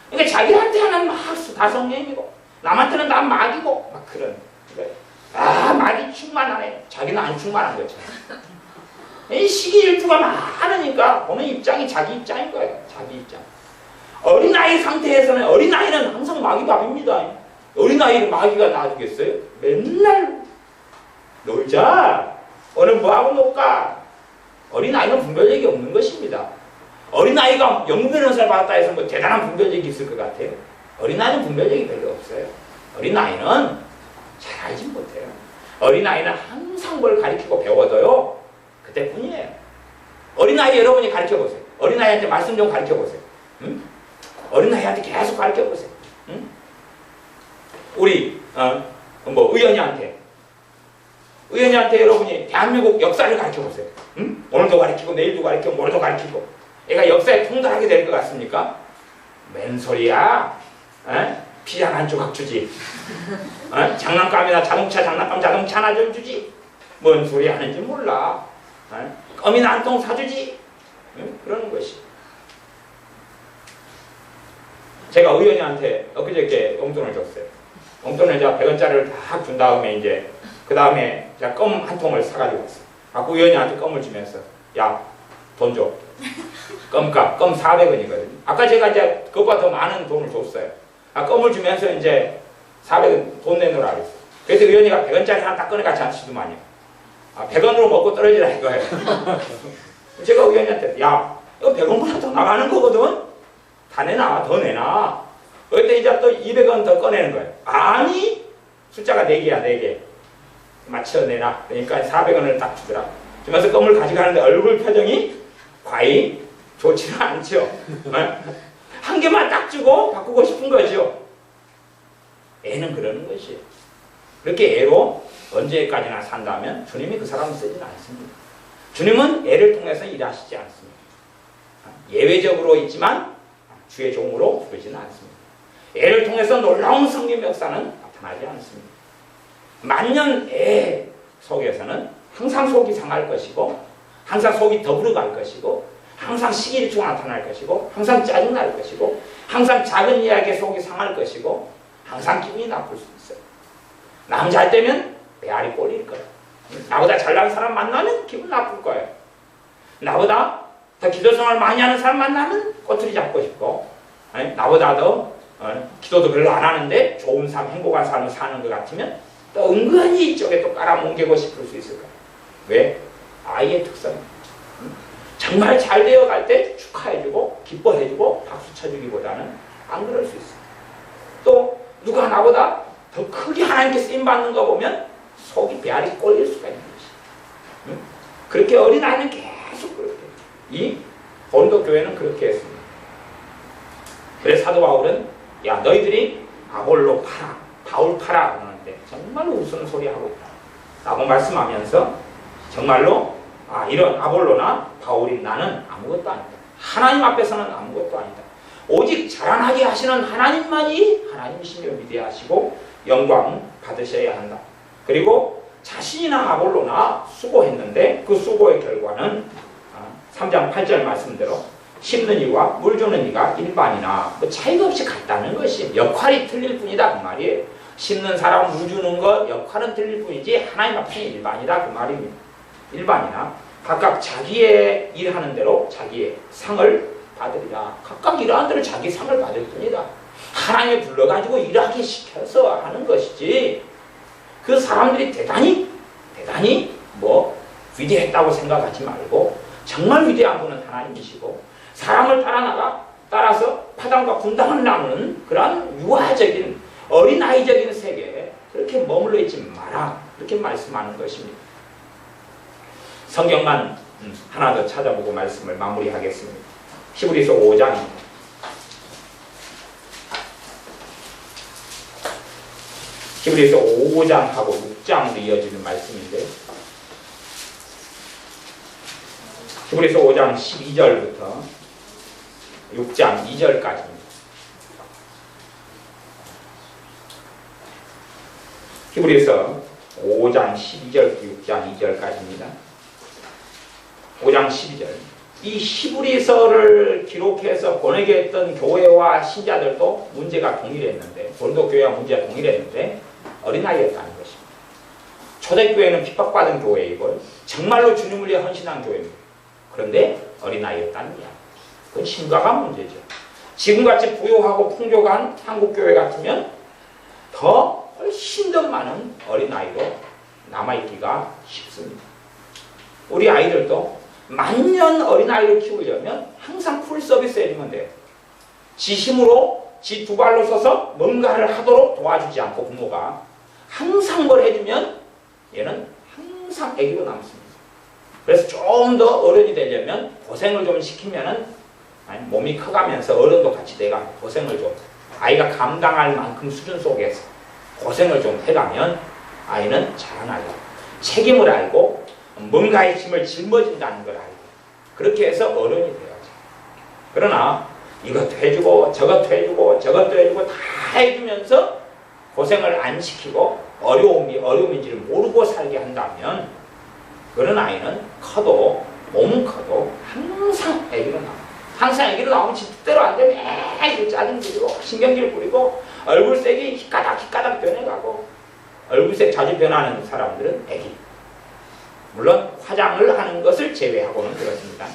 그러니까 자기한테 하나는 막 다 성령이고 남한테는 다 마귀고 막 그런. 마귀 충만하네. 자기는 안 충만한 거죠. 이 시기 질투가 많으니까 보는 입장이 자기 입장인 거예요. 자기 입장. 어린아이 상태에서는 어린아이는 항상 마귀밥입니다. 어린아이를 마귀가 놔주겠어요? 맨날 놀자. 오늘 뭐하고 놀까? 어린아이는 분별력이 없는 것입니다. 어린아이가 영분별연사를 받았다 해서 뭐 대단한 분별력이 있을 것 같아요. 어린아이는 분별력이 별로 없어요. 어린아이는 잘 알지 못해요. 어린아이는 항상 뭘 가르치고 배워도요. 그때뿐이에요. 어린아이 여러분이 가르쳐보세요. 어린아이한테 말씀 좀 가르쳐보세요. 응? 어린아이한테 계속 가르쳐보세요. 응? 우리 의원이한테 여러분이 대한민국 역사를 가르쳐보세요. 응? 오늘도 가르치고 내일도 가르치고 모레도 가르치고 애가 역사에 통달하게 될 것 같습니까? 맨 소리야. 피자 한 조각 주지. 장난감이나 장난감 자동차 하나 좀 주지. 뭔 소리 하는지 몰라. 껌이나 한 통 사주지. 그러는 것이. 제가 의원님한테 엊그저께 용돈을 줬어요. 용돈을 제가 100원짜리를 다 준 다음에 이제 그 다음에 제가 껌 한 통을 사가지고 왔어요. 갖고 의원님한테 껌을 주면서 야, 돈 줘. 껌값, 껌 400원이거든요. 아까 제가 이제 그것보다 더 많은 돈을 줬어요. 껌을 주면서 이제 400원 돈 내놓으라 그랬어요. 그래서 의원이가 100원짜리 하나 딱 꺼내가 잔치더만요. 100원으로 먹고 떨어지라 이거예요. 제가 의원님한테 야, 이거 100원보다 더 나가는 거거든? 다 내놔, 더 내놔. 그때 이제 또 200원 더 꺼내는 거예요. 아니, 숫자가 4개야, 4개. 맞춰 내놔. 그러니까 400원을 딱 주더라. 주면서 껌을 가져가는데 얼굴 표정이 과히 좋지는 않죠. 한 개만 딱 주고 바꾸고 싶은 거죠. 애는 그러는 것이에요. 그렇게 애로 언제까지나 산다면 주님이 그 사람을 쓰지는 않습니다. 주님은 애를 통해서 일하시지 않습니다. 예외적으로 있지만 주의 종으로 부르지는 않습니다. 애를 통해서 놀라운 성령 역사는 나타나지 않습니다. 만년 애 속에서는 항상 속이 상할 것이고 항상 속이 더불어갈 것이고 항상 시기일투 나타날 것이고 항상 짜증날 것이고 항상 작은 이야기에 속이 상할 것이고 항상 기분이 나쁠 수 있어요. 남 잘 되면 배알이 꼴릴 거예요. 나보다 잘난 사람 만나면 기분 나쁠 거예요. 나보다 더 기도생활 많이 하는 사람 만나면 꼬투리 잡고 싶고 나보다 더 기도도 별로 안 하는데 좋은 삶, 행복한 삶을 사는 것 같으면 또 은근히 이쪽에 또 깔아뭉개고 싶을 수 있을 거예요. 왜? 아이의 특성입니다. 정말 잘 되어갈 때 축하해주고 기뻐해주고 박수 쳐주기보다는 안 그럴 수 있어요. 또 누가 나보다 더 크게 하나님께 쓰임받는 거 보면 속이 배알이 꼴릴 수가 있는 것이. 그렇게 어린아이는 계속 그렇게 해요. 이 고린도 교회는 그렇게 했습니다. 그래서 사도 바울은 야 너희들이 아볼로 팔아 바울 팔아 그러는데 정말로 우스운 소리 하고 있다 라고 말씀하면서 정말로 이런 아볼로나 바울이 나는 아무것도 아니다. 하나님 앞에서는 아무것도 아니다. 오직 자라나게 하시는 하나님만이 하나님이시며 위대하시고 영광 받으셔야 한다. 그리고 자신이나 아볼로나 수고했는데 그 수고의 결과는 3장 8절 말씀대로 심는 이와 물 주는 이가 일반이나 차이가 없이 같다는 것이 역할이 틀릴 뿐이다 그 말이에요. 심는 사람 물 주는 것 역할은 틀릴 뿐이지 하나님 앞에는 일반이다 그 말입니다. 일반이나 각각 자기의 일하는 대로 자기의 상을 받으리라. 각각 일하는 대로 자기 상을 받을 뿐이다. 하나님이 불러가지고 일하게 시켜서 하는 것이지 그 사람들이 대단히 위대했다고 생각하지 말고 정말 위대한 분은 하나님이시고 사람을 따라서 파당과 분당을 나누는 그런 유아적인 어린아이적인 세계에 그렇게 머물러 있지 마라. 이렇게 말씀하는 것입니다. 성경만 하나 더 찾아보고 말씀을 마무리하겠습니다. 히브리서 5장입니다. 히브리서 5장하고 6장으로 이어지는 말씀인데 히브리서 5장 12절부터 6장 2절까지입니다. 히브리서 5장 12절부터 6장 2절까지입니다. 5장 12절. 이 히브리서를 기록해서 보내게 했던 교회와 신자들도 문제가 동일했는데 고린도 교회와 문제가 동일했는데 어린아이였다는 것입니다. 초대교회는 핍박받은 교회이고 정말로 주님을 위해 헌신한 교회입니다. 그런데 어린아이였다는 이야기. 그건 심각한 문제죠. 지금같이 부유하고 풍족한 한국교회 같으면 더 훨씬 더 많은 어린아이도 남아있기가 쉽습니다. 우리 아이들도 만년 어린아이를 키우려면 항상 풀서비스 해주면 돼요. 지 힘으로 지 두 발로 서서 뭔가를 하도록 도와주지 않고 부모가 항상 뭘 해주면 얘는 항상 애기로 남습니다. 그래서 좀 더 어른이 되려면 고생을 좀 시키면은 몸이 커가면서 어른도 같이 돼가 고생을 좀 아이가 감당할 만큼 수준 속에서 고생을 좀 해가면 아이는 자라나요. 책임을 알고 뭔가의 짐을 짊어진다는 걸 알고 그렇게 해서 어른이 되어야죠. 그러나 이것도 해주고 저것도 해주고 저것도 해주고 다 해주면서 고생을 안 시키고 어려움이 어려움인지를 모르고 살게 한다면 그런 아이는 커도 몸은 커도 항상 애기로 나와. 항상 애기로 나오면 지 뜻대로 안 되면 애기 짜증 부리고 신경질 부리고 얼굴색이 희까닥 변해가고 얼굴색 자주 변하는 사람들은 애기. 물론 화장을 하는 것을 제외하고는 그렇습니다.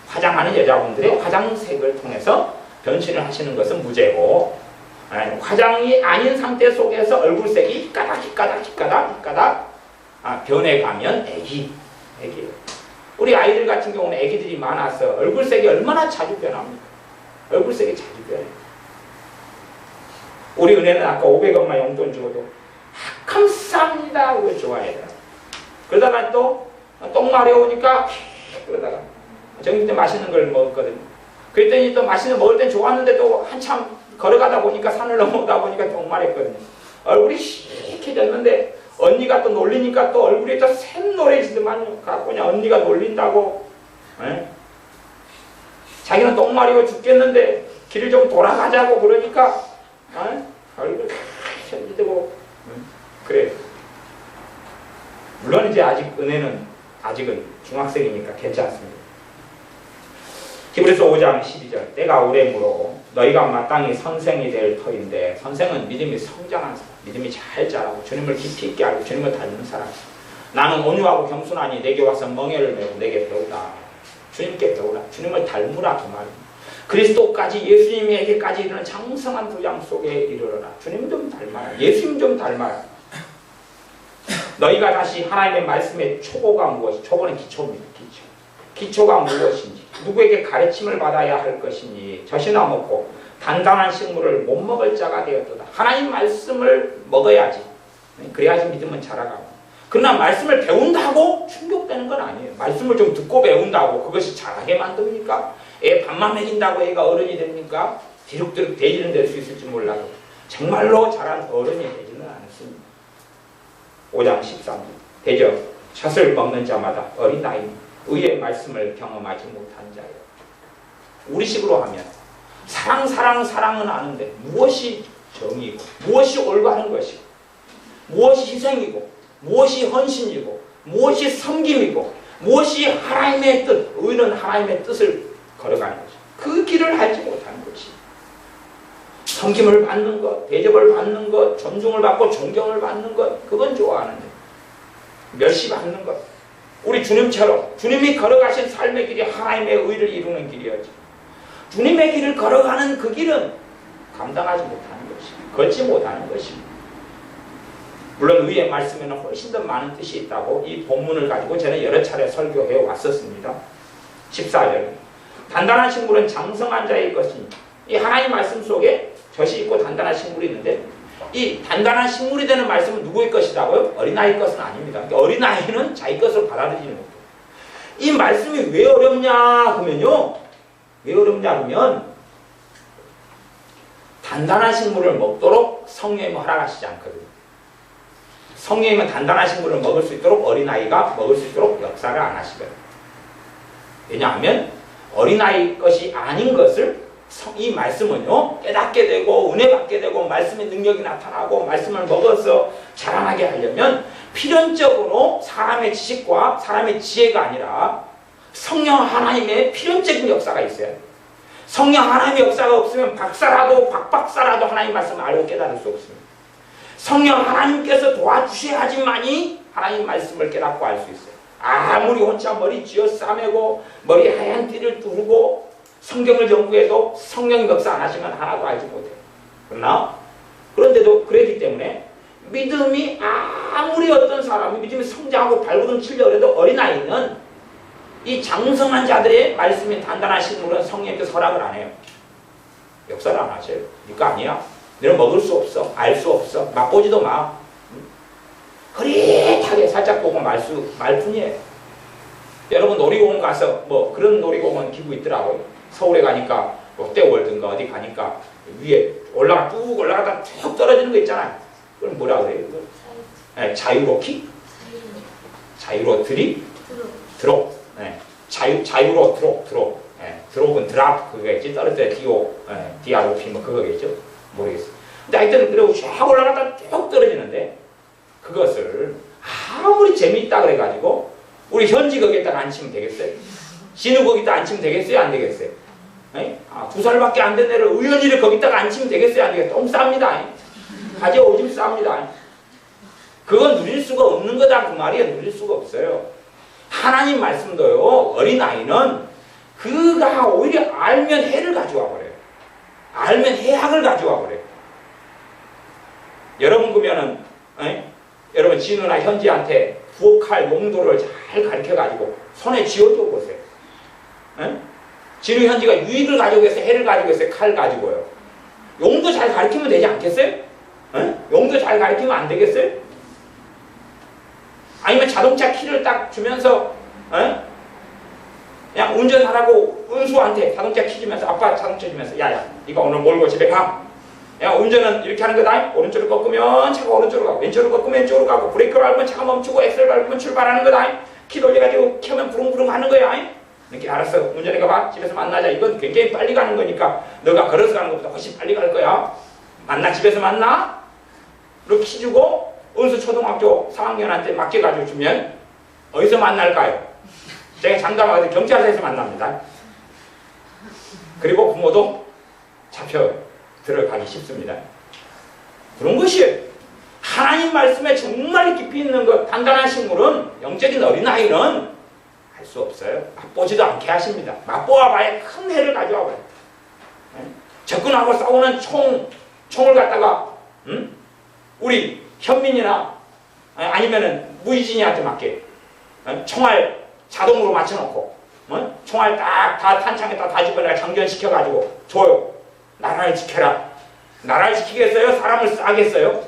화장하는 여자분들의 화장색을 통해서 변신을 하시는 것은 무죄고 화장이 아닌 상태 속에서 얼굴색이 희까닥 변해가면 애기. 우리 아이들 같은 경우는 애기들이 많아서 얼굴색이 얼마나 자주 변합니까? 얼굴색이 자주 변해요. 우리 은혜는 아까 500원만 용돈 주고도 감사합니다 왜 좋아해요. 그러다가 또 똥 마려우니까 그러다가 저기 때 맛있는 걸 먹었거든요. 그랬더니 또 맛있는 거 먹을 땐 좋았는데 또 한참 걸어가다 보니까 산을 넘어오다 보니까 똥 마렸거든요. 얼굴이 시익해졌는데 언니가 또 놀리니까 또 얼굴이 또 샘노래지더만 갖고 그냥 언니가 놀린다고. 에? 자기는 똥 마리고 죽겠는데 길을 좀 돌아가자고 그러니까 얼굴이 샘지고 그래. 물론 이제 아직은 중학생이니까 괜찮습니다. 히브리서 5장 12절 때가 오래므로 너희가 마땅히 선생이 될 터인데 선생은 믿음이 성장한 사람, 믿음이 잘 자라고 주님을 깊이 있게 알고 주님을 닮는 사람. 나는 온유하고 겸손하니 내게 와서 멍에를 메고 내게 배우라. 주님께 배우라. 주님을 닮으라 그 말입니다. 그리스도까지 예수님에게까지 이르는 장성한 분량 속에 이르러라. 주님 좀 닮아라. 예수님 좀 닮아라. 너희가 다시 하나님의 말씀의 초고가 무엇이? 초고는 기초입니다. 기초가 무엇인지 누구에게 가르침을 받아야 할 것인지 젖이나 먹고 단단한 식물을 못 먹을 자가 되었도다. 하나님 말씀을 먹어야지. 그래야지 믿음은 자라가고. 그러나 말씀을 배운다고 충족되는 건 아니에요. 말씀을 좀 듣고 배운다고 그것이 잘하게 만듭니까? 애 밥만 먹인다고 애가 어른이 됩니까? 디룩디룩 돼지는 될 수 있을지 몰라도 정말로 자란 어른이 되지는 않습니다. 5장 13절 대저 젖을 먹는 자마다 어린아이 의의 말씀을 경험하지 못한 자예요. 우리식으로 하면 사랑은 아는데 무엇이 정의이고 무엇이 올바른 것이고 무엇이 희생이고 무엇이 헌신이고 무엇이 섬김이고 무엇이 하나님의 뜻, 의는 하나님의 뜻을 걸어가는 것이고 그 길을 알지 못하는 것이 섬김을 받는 것, 대접을 받는 것, 존중을 받고 존경을 받는 것 그건 좋아하는데 멸시받는 것 우리 주님처럼 주님이 걸어가신 삶의 길이 하나님의 의를 이루는 길이었지. 주님의 길을 걸어가는 그 길은 감당하지 못하는 것입니다. 걷지 못하는 것입니다. 물론 의의 말씀에는 훨씬 더 많은 뜻이 있다고 이 본문을 가지고 저는 여러 차례 설교해 왔었습니다. 14절 단단한 식물은 장성한 자의 것이니 이 하나님 말씀 속에 젖이 있고 단단한 식물이 있는데 이 단단한 식물이 되는 말씀은 누구의 것이라고요? 어린아이의 것은 아닙니다. 그러니까 어린아이는 자기 것을 받아들이지 못해요. 이 말씀이 왜 어렵냐 하면요. 왜 어렵냐 하면 단단한 식물을 먹도록 성령님은 허락하시지 않거든요. 성령님은 단단한 식물을 먹을 수 있도록 어린아이가 먹을 수 있도록 역사를 안 하시거든요. 왜냐하면 어린아이 것이 아닌 것을 이 말씀은요 깨닫게 되고 은혜 받게 되고 말씀의 능력이 나타나고 말씀을 먹어서 자라나게 하려면 필연적으로 사람의 지식과 사람의 지혜가 아니라 성령 하나님의 필연적인 역사가 있어야 돼요. 성령 하나님의 역사가 없으면 박사라도 박박사라도 하나님 말씀을 알고 깨달을 수 없습니다. 성령 하나님께서 도와주셔야지만이 하나님 말씀을 깨닫고 알 수 있어요. 아무리 혼자 머리 쥐어 싸매고 머리 하얀 띠를 두르고 성경을 연구해도 성령이 역사 안 하시면 하나도 알지 못해요. 그런데도 그랬기 때문에 믿음이 아무리 어떤 사람이 믿음이 성장하고 발버둥 치려고 해도 어린아이는 이 장성한 자들의 말씀이 단단한 식물은 성령께서 허락을 안 해요. 역사를 안 하셔요. 니가 아니야. 너는 먹을 수 없어. 알 수 없어. 맛보지도 마. 흐릿하게 살짝 보고 말 뿐이에요. 여러분 놀이공원 가서 뭐 그런 놀이공원 기구 있더라고요. 서울에 가니까 롯데월드인가 어디 가니까 위에 쭉 올라가다 쭉 떨어지는 거 있잖아요. 그럼 뭐라 그래요? 네, 자유로키? 자유로 드립? 드롭. 네. 자유로 드롭. 네. 드롭은 드랍 그거겠지. 떨어뜨려 DROP 뭐 그거겠죠. 모르겠어. 근데 하여튼 그리고 쫙 올라갔다 쭉 떨어지는데 그것을 아무리 재밌다 그래가지고 우리 현지 거기에다가 앉히면 되겠어요? 진우 거기다 앉히면 되겠어요? 안 되겠어요? 2살밖에 안 된 애를 우연히를 거기다가 앉히면 되겠어요? 안 되겠어요? 똥 쌉니다. 가재 오줌 쌉니다. 그건 누릴 수가 없는 거다 그 말이에요. 누릴 수가 없어요. 하나님 말씀도요. 어린아이는 그가 오히려 알면 해를 가져와 버려요. 알면 해악을 가져와 버려요. 여러분 그러면은 여러분 진우나 현지한테 부엌할 용도를 잘 가르쳐가지고 손에 쥐어줘 보세요. 진우 현지가 유익을 가지고 있어요? 해를 가지고 있어요? 칼 가지고요? 용도 잘 가르치면 되지 않겠어요? 용도 잘 가르치면 안 되겠어요? 아니면 자동차 키를 딱 주면서 그냥 운전하라고 은수한테 자동차 키 주면서 아빠 자동차 주면서 야야 이거 오늘 몰고 집에 가. 야 운전은 이렇게 하는 거다. 오른쪽으로 꺾으면 차가 오른쪽으로 가고 왼쪽으로 꺾으면 왼쪽으로 가고 브레이크를 밟으면 차가 멈추고 엑셀을 밟으면 출발하는 거다. 키 돌려가지고 켜면 부릉부릉 하는 거야. 이렇게 알았어. 운전해 가봐. 집에서 만나자. 이건 굉장히 빨리 가는 거니까 너가 걸어서 가는 것보다 훨씬 빨리 갈 거야. 만나 집에서 만나. 이렇게 키 주고 은수 초등학교 4학년한테 맡겨가지고 주면 어디서 만날까요? 제가 장담하거든 경찰서에서 만납니다. 그리고 부모도 잡혀 들어가기 쉽습니다. 그런 것이에요. 하나님 말씀에 정말 깊이 있는 것, 단단한 식물은 영적인 어린아이는 할 수 없어요. 맛보지도 않게 하십니다. 맛보아 봐야 큰 해를 가져와 버려요. 접근하고 싸우는 총을 갖다가 우리 현민이나 아니면은 무이진이한테 맡게 총알 자동으로 맞춰놓고 총알 딱 다 탄창에다 다 집어내가 장전시켜가지고 줘요. 나라를 지켜라. 나라를 지키겠어요? 사람을 쏴겠어요?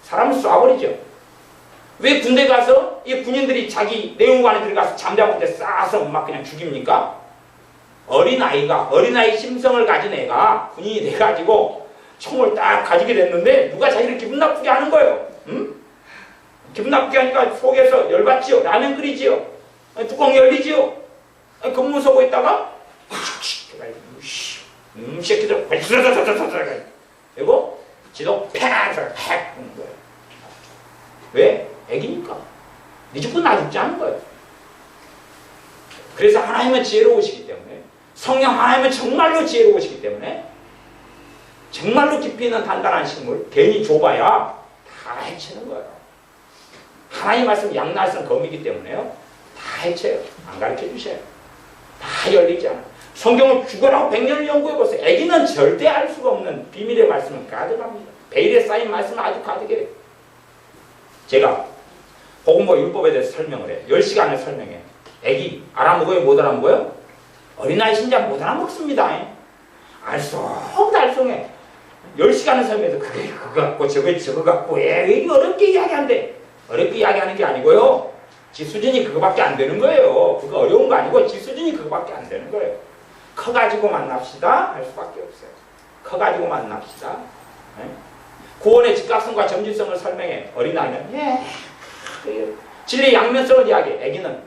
사람을 쏴버리죠. 왜 군대 가서 이 군인들이 자기 내무관에 들어가서 잠자고 때 쏴서 막 그냥 죽입니까? 어린아이 심성을 가진 애가 군인이 돼가지고 총을 딱 가지게 됐는데 누가 자기를 기분 나쁘게 하는 거예요. 기분 나쁘게 하니까 속에서 열받지요. 라면 끓이지요. 뚜껑 열리지요. 근무 서고 있다가 새끼들 그리고 지도 팩 하는 거예요. 왜? 애기니까. 네 죽고 나 죽지 않은 거예요. 그래서 하나님은 지혜로우시기 때문에 성령 하나님은 정말로 지혜로우시기 때문에 정말로 깊이 있는 단단한 식물 괜히 좁아야 다 해치는 거예요. 하나님 말씀 양날선 검이기 때문에요. 다 해쳐요. 안 가르쳐 주셔요. 다 열리지 않아요. 성경을 죽어라고 100년을 연구해보세요. 애기는 절대 알 수가 없는 비밀의 말씀은 가득합니다. 베일에 쌓인 말씀은 아주 가득해요. 제가 복음과 율법에 대해서 설명을 해요. 10시간을 설명해요. 애기 알아먹어요? 못 알아먹어요? 어린아이 신자 못 알아먹습니다. 알쏭달쏭해. 10시간을 설명해서 그게 그거 갖고 저거 갖고 왜 어렵게 이야기한대. 어렵게 이야기하는 게 아니고요. 지 수준이 그거밖에 안 되는 거예요. 그거 어려운 거 아니고 지 수준이 그거밖에 안 되는 거예요. 커가지고 만납시다 할 수밖에 없어요. 커가지고 만납시다. 구원의 즉각성과 점진성을 설명해. 어린아이는 진리의 양면성을 이야기해. 애기는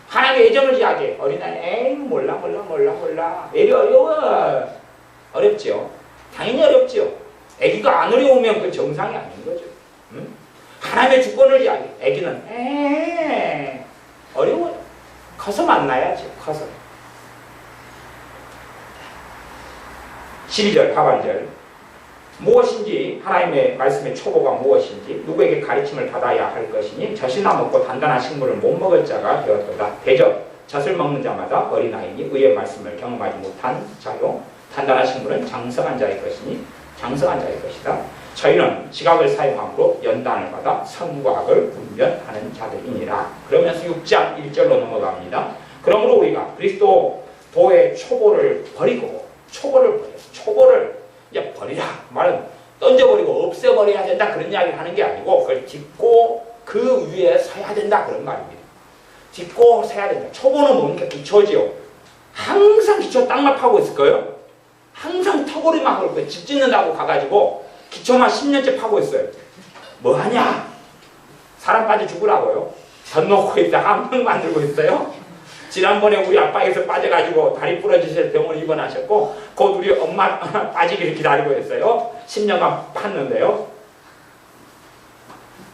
하나님의 애정을 이야기해. 어린아이는 몰라. 애리 어려워. 어렵죠. 당연히 어렵죠. 애기가 안 어려우면 그건 정상이 아닌 거죠. 하나님의 주권을 이야기해. 애기는 어려워요. 커서 만나야지. 커서. 12절 하반절 무엇인지 하나님의 말씀의 초보가 무엇인지 누구에게 가르침을 받아야 할 것이니 젖이나 먹고 단단한 식물을 못 먹을 자가 되었도다. 대저 젖을 먹는 자마다 어린아이니 의의 말씀을 경험하지 못한 자요 단단한 식물은 장성한 자의 것이니 장성한 자의 것이다. 저희는 지각을 사용함으로 연단을 받아 선과 악을 분별하는 자들이니라. 그러면서 6장 1절로 넘어갑니다. 그러므로 우리가 그리스도의 초보를 버리고 초보를 이제 버리라. 말은 던져버리고 없애버려야 된다. 그런 이야기를 하는 게 아니고 그걸 딛고 그 위에 서야 된다. 그런 말입니다. 딛고 서야 된다. 초보는 뭡니까? 기초지요. 항상 기초 땅만 파고 있을 거예요. 항상 터고리만 하고 있고요. 집 짓는다고 가가지고 기초만 10년째 파고 있어요. 뭐하냐? 사람 빠져 죽으라고요. 전 놓고 있다 한 명 만들고 있어요. 지난번에 우리 아빠에서 빠져가지고 다리 부러지셔서 병원 입원하셨고 곧 우리 엄마 빠지기를 기다리고 있어요. 10년간 팠는데요.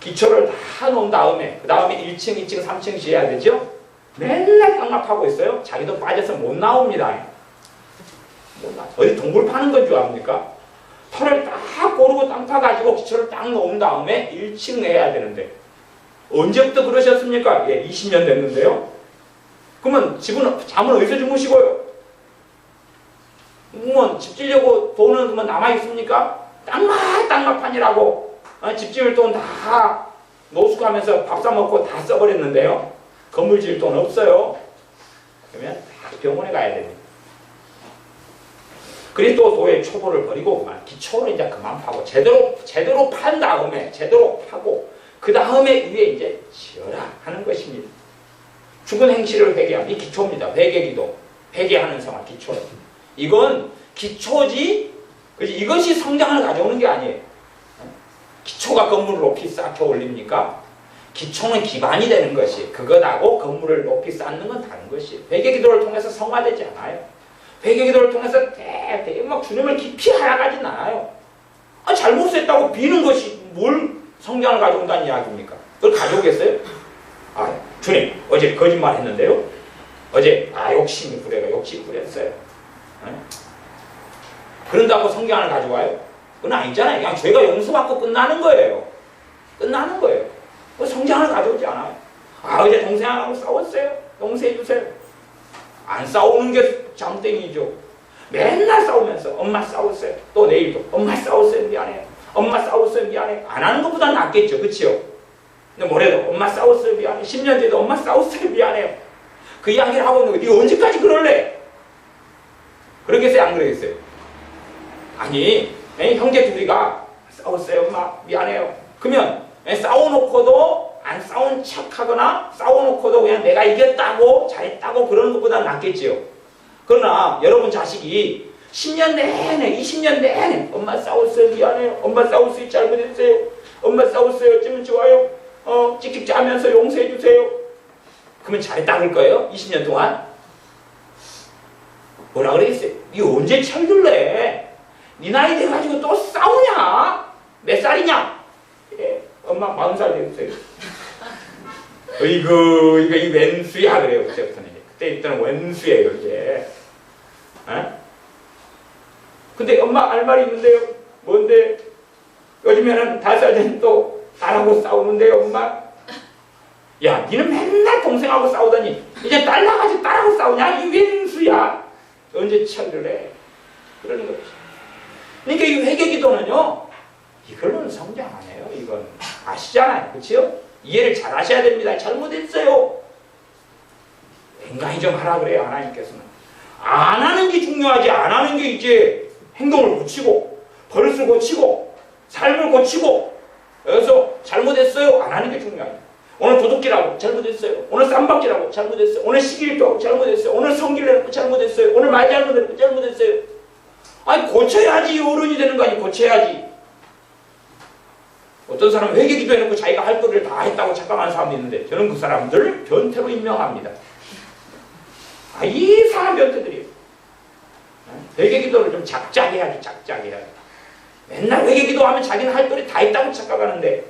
기초를 다 놓은 다음에 그 다음에 1층, 2층, 3층 지어야 되죠. 맨날 땅마파고 있어요. 자기도 빠져서 못 나옵니다. 못 나. 어디 동굴 파는 건 줄 압니까? 털을 딱 고르고 땅 파가지고 기초를 딱 놓은 다음에 1층 내야 되는데 언제부터 그러셨습니까? 예, 20년 됐는데요. 그러면 잠은 어디서 주무시고요? 그러면 집 지려고 돈은 그러면 남아있습니까? 땅마판이라고 집 지을 돈 다 노숙하면서 밥 사먹고 다 써버렸는데요. 건물 지을 돈 없어요. 그러면 다 병원에 가야 됩니다. 그리스도의 초보를 버리고 그만 기초를 이제 그만 파고 제대로 판 다음에 제대로 파고 그 다음에 위에 이제 지어라 하는 것입니다. 죽은 행실을 회개함. 이 기초입니다. 회개기도. 회개하는 생활 기초. 이건 기초지. 그치? 이것이 성장을 가져오는 게 아니에요. 기초가 건물을 높이 쌓혀 올립니까? 기초는 기반이 되는 것이 그것하고 건물을 높이 쌓는 건 다른 것이에요. 회개기도를 통해서 성화되지 않아요. 회개기도를 통해서 막 주님을 깊이 알아가진 않아요. 잘못했다고 비는 것이 뭘 성장을 가져온다는 이야기입니까? 그걸 가져오겠어요? 주님 어제 거짓말 했는데요. 어제 욕심이 부렸어요. 그런다고 성장을 가져와요? 그건 아니잖아요. 그냥 죄가 용서받고 끝나는 거예요. 끝나는 거예요. 성장을 가져오지 않아요. 어제 동생하고 싸웠어요. 용서해 주세요. 안 싸우는 게 잠땡이죠. 맨날 싸우면서 엄마 싸웠어요. 또 내일도 엄마 싸웠어요. 미안해요. 엄마 싸웠어요. 미안해요. 안 하는 것보다 낫겠죠. 그치요? 근데 뭐래도 엄마 싸웠어요. 미안해요. 10년 뒤에도 엄마 싸웠어요. 미안해요. 그 이야기를 하고 있는 거 네가 언제까지 그럴래? 그러겠어요? 안 그러겠어요? 아니 형제 둘이가 싸웠어요. 엄마 미안해요. 그러면 싸워놓고도 안 싸운 척하거나 싸워놓고도 그냥 내가 이겼다고 잘했다고 그러는 것보다 낫겠지요. 그러나 여러분 자식이 10년 내내 20년 내내 엄마 싸웠어요. 미안해요. 엄마 싸웠어요. 잘못했어요. 엄마 싸웠어요. 어쩌면 좋아요. 찍찍 짜면서 용서해 주세요. 그러면 잘했다 그럴 거예요? 20년 동안? 뭐라 그러겠어요? 니 언제 철들래? 니 나이 돼가지고 또 싸우냐? 몇 살이냐? 예, 엄마 40살 됐어요. 이거 이 왼수야 그래요. 그때부터는. 그때부터는 왼수예요 이제. 근데 엄마 할 말이 있는데요. 뭔데? 요즘에는 5살 된 또 딸하고 싸우는데요 엄마. 야 니는 맨날 동생하고 싸우더니 이제 딸 나가지고 딸하고 싸우냐? 이 왼수야. 언제 철들래? 그러는 거지. 그러니까 이 회개기도는요. 이걸로는 성장 안 해요. 이건 아시잖아요. 그렇죠? 이해를 잘 하셔야 됩니다. 잘못했어요. 인간이 좀 하라 그래요. 하나님께서는. 안 하는 게 중요하지. 안 하는 게 이제 행동을 고치고 버릇을 고치고 삶을 고치고 그래서 잘못했어요. 안 하는 게 중요해요. 오늘 도둑질하고 잘못했어요. 오늘 쌈박질하고 잘못했어요. 오늘 시기일도하고 잘못했어요. 오늘 성기를 해놓고 잘못했어요. 오늘 말 잘못해놓고 잘못했어요. 아니 고쳐야지 어른이 되는 거 아니 고쳐야지. 어떤 사람은 회개기도 해놓고 자기가 할 거를 다 했다고 착각하는 사람도 있는데 저는 그 사람들을 변태로 임명합니다. 이상한 변태들이에요. 회개기도를 좀 작작해 야지 작작해 야지. 맨날 회개기도하면 자기는 할 거를 다 했다고 착각하는데